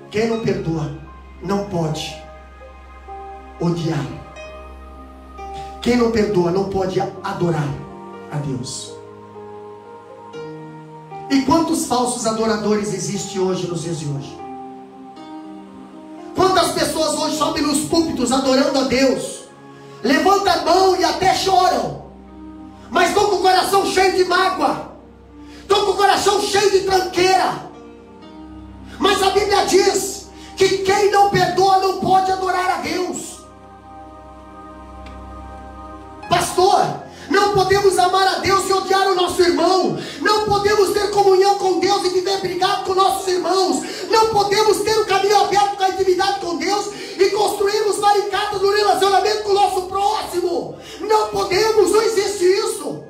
Quem não perdoa não pode odiar. Quem não perdoa não pode adorar a Deus. E quantos falsos adoradores existem hoje, nos dias de hoje? Quantas pessoas hoje sobem nos púlpitos adorando a Deus, levantam a mão e até choram, mas estão com o coração cheio de mágoa, estão com o coração cheio de tranqueira, Mas a Bíblia diz que quem não perdoa não pode adorar a Deus. Pastor, não podemos amar a Deus e odiar o nosso irmão. Não podemos ter comunhão com Deus e viver brigado com nossos irmãos. Não podemos ter um caminho aberto com a intimidade com Deus e construirmos barricadas no relacionamento com o nosso próximo. Não podemos, não existe isso.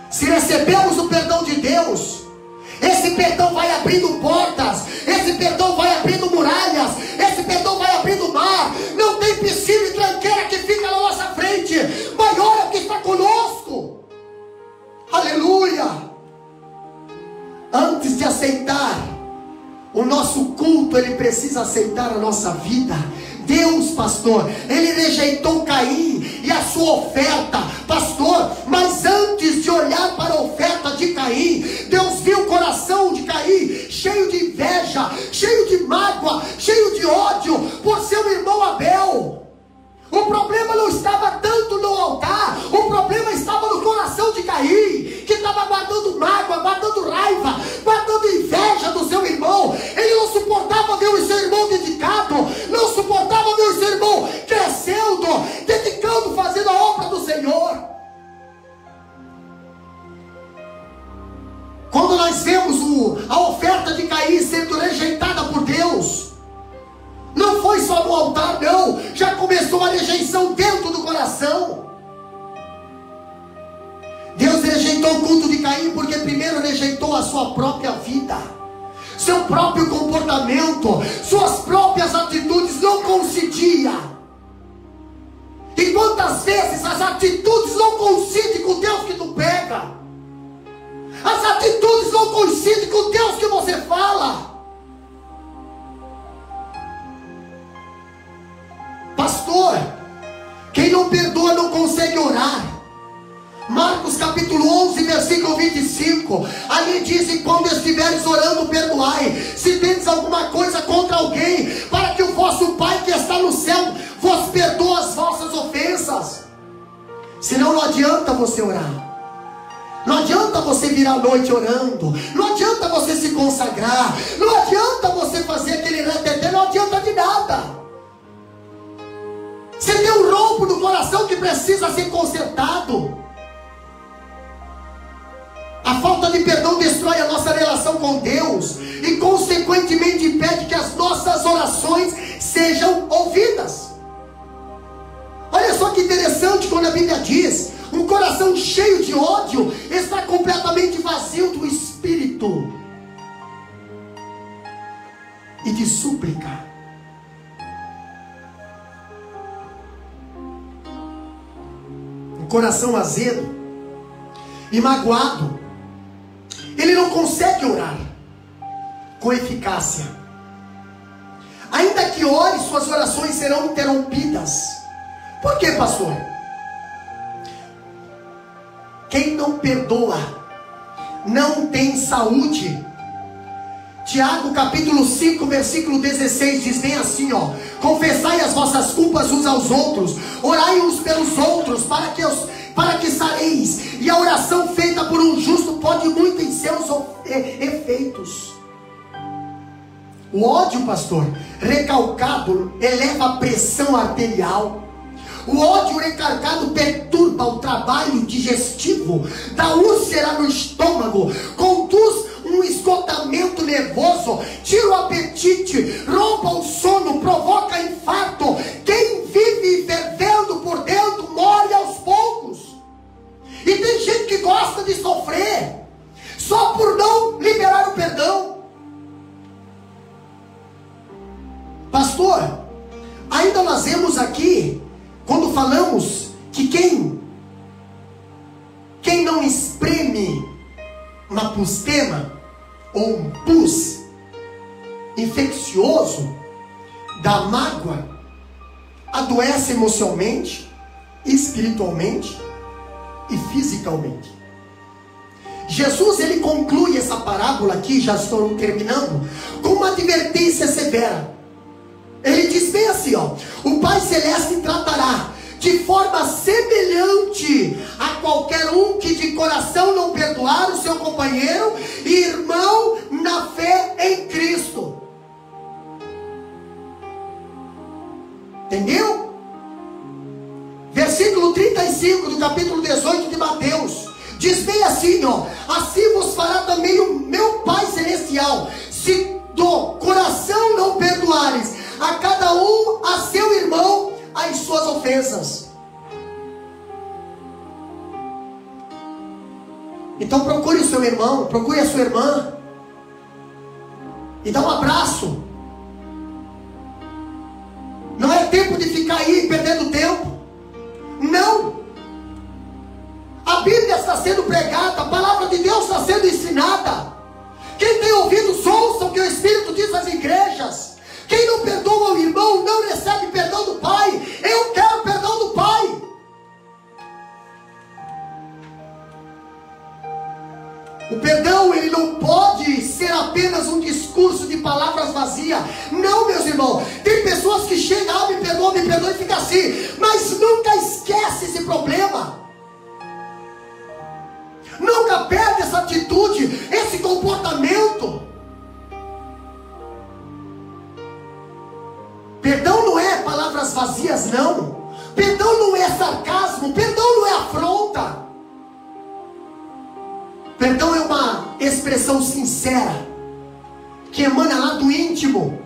Se recebemos o perdão de Deus, esse perdão vai abrindo portas, esse perdão vai abrindo muralhas, esse perdão vai abrindo mar. Não tem piscina e tranqueira que fica na nossa frente. Maior é o que está conosco. Aleluia. Antes de aceitar o nosso culto, ele precisa aceitar a nossa vida. Deus, pastor, ele rejeitou Caim e a sua oferta, pastor, mas antes de olhar para a oferta de Caim, Deus viu o coração de Caim cheio de inveja, cheio de mágoa, cheio de ódio por seu irmão Abel. O problema não estava tanto no altar, o problema estava no coração de Caim, que estava guardando mágoa, guardando raiva, guardando inveja do seu irmão. Ele não suportava ver o seu irmão dedicado, não suportava ver o seu irmão crescendo, dedicando, fazendo a obra do Senhor. Quando nós vemos a oferta de Caim sendo rejeitada por Deus, não foi só no altar, não. Já começou a rejeição dentro do coração. Deus rejeitou o culto de Caim porque primeiro rejeitou a sua própria vida, seu próprio comportamento, suas próprias atitudes. Não coincidia. E quantas vezes as atitudes não coincidem com o Deus que tu pega? As atitudes não coincidem com o Deus que você fala. Pastor, quem não perdoa não consegue orar. Marcos capítulo 11, versículo 25, ali diz: e quando estiveres orando, perdoai, se tendes alguma coisa contra alguém, para que o vosso Pai que está no céu vos perdoe as vossas ofensas. Senão não adianta você orar, não adianta você virar a noite orando, não adianta você se consagrar, não adianta você fazer aquele reteté, não adianta de nada. Você tem um rombo no coração que precisa ser consertado. A falta de perdão destrói a nossa relação com Deus e consequentemente impede que as nossas orações sejam ouvidas. Olha só que interessante quando a Bíblia diz: um coração cheio de ódio está completamente vazio do Espírito e de súplica. Um coração azedo e magoado, ele não consegue orar com eficácia. Ainda que ore, suas orações serão interrompidas. Por quê, pastor? Quem não perdoa não tem saúde. Tiago capítulo 5, versículo 16 diz bem assim, ó: confessai as vossas culpas uns aos outros, orai uns pelos outros, para que sareis. E a oração feita por um justo pode muito em seus efeitos. O ódio, pastor, recalcado eleva a pressão arterial. O ódio recarregado perturba o trabalho digestivo, dá úlcera no estômago, conduz um esgotamento nervoso, tira o apetite, rouba o sono, provoca infarto. Quem vive fervendo por dentro morre aos poucos. E tem gente que gosta de sofrer só por não liberar o perdão. Pastor, ainda nós vemos aqui, quando falamos que quem não espreme uma pustema ou um pus infeccioso da mágoa, adoece emocionalmente, espiritualmente e fisicamente. Jesus, ele conclui essa parábola aqui, já estou terminando, com uma advertência severa. Ele diz bem assim, ó: o Pai Celeste tratará de forma semelhante a qualquer um que de coração não perdoar o seu companheiro e irmão na fé Versículo 35 do capítulo 18 de Mateus. Diz bem assim, ó: assim vos fará também o meu Pai Celestial, se do coração não perdoares a cada um a seu irmão as suas ofensas. Então procure o seu irmão, procure a sua irmã e dá um abraço. Não é tempo de ficar aí perdendo tempo. Não. A Bíblia está sendo pregada, a palavra de Deus está sendo ensinada. Quem tem ouvidos, ouça o que o Espírito diz às igrejas. Quem não perdoa o irmão não recebe perdão do Pai. Eu quero perdão do Pai. O perdão, ele não pode ser apenas um discurso de palavras vazias. Não, meus irmãos. Tem pessoas que chegam, me perdoa e fica assim, mas nunca esquece esse problema. Nunca perde essa atitude, esse comportamento. Perdão não é palavras vazias, não. Perdão não é sarcasmo. Perdão não é afronta. Perdão é uma expressão sincera, que emana lá do íntimo.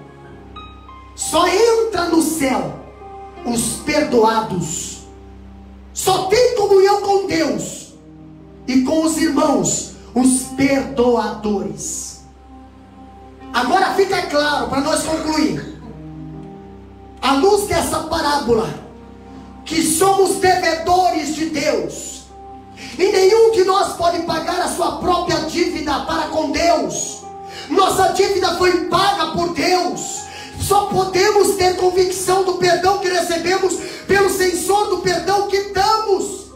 Só entra no céu os perdoados. Só tem comunhão com Deus e com os irmãos os perdoadores. Agora fica claro, para nós concluir, à luz dessa parábola, que somos devedores de Deus. E nenhum de nós pode pagar a sua própria dívida para com Deus. Nossa dívida foi paga por Deus. Só podemos ter convicção do perdão que recebemos pelo sensor do perdão que damos.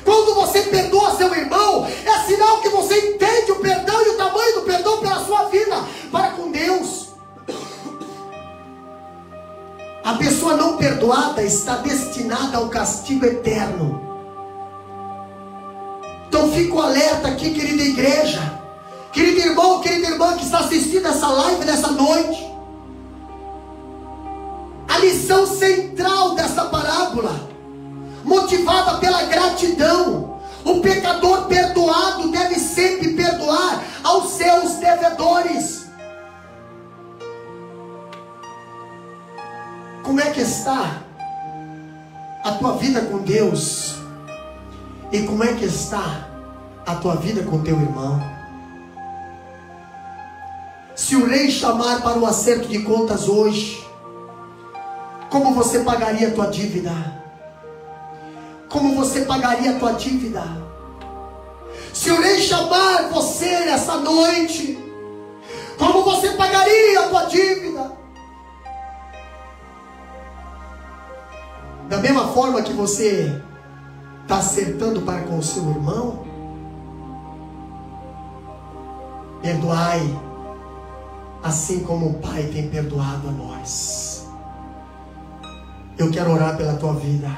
Quando você perdoa seu irmão, é sinal que você entende o perdão e o tamanho do perdão pela sua vida para com Deus. A pessoa não perdoada está destinada ao castigo eterno. Então fico alerta aqui, querida igreja, querido irmão, querida irmã que está assistindo essa live nessa noite. A lição central dessa parábola, motivada pela gratidão. O pecador perdoado deve sempre perdoar aos seus devedores. Como é que está a tua vida com Deus? E como é que está a tua vida com teu irmão? Se o rei chamar para o acerto de contas hoje, como você pagaria a tua dívida? Como você pagaria a tua dívida? Se o rei chamar você nessa noite, como você pagaria a tua dívida? Da mesma forma que você está acertando para com o seu irmão, perdoai, assim como o Pai tem perdoado a nós. Eu quero orar pela tua vida.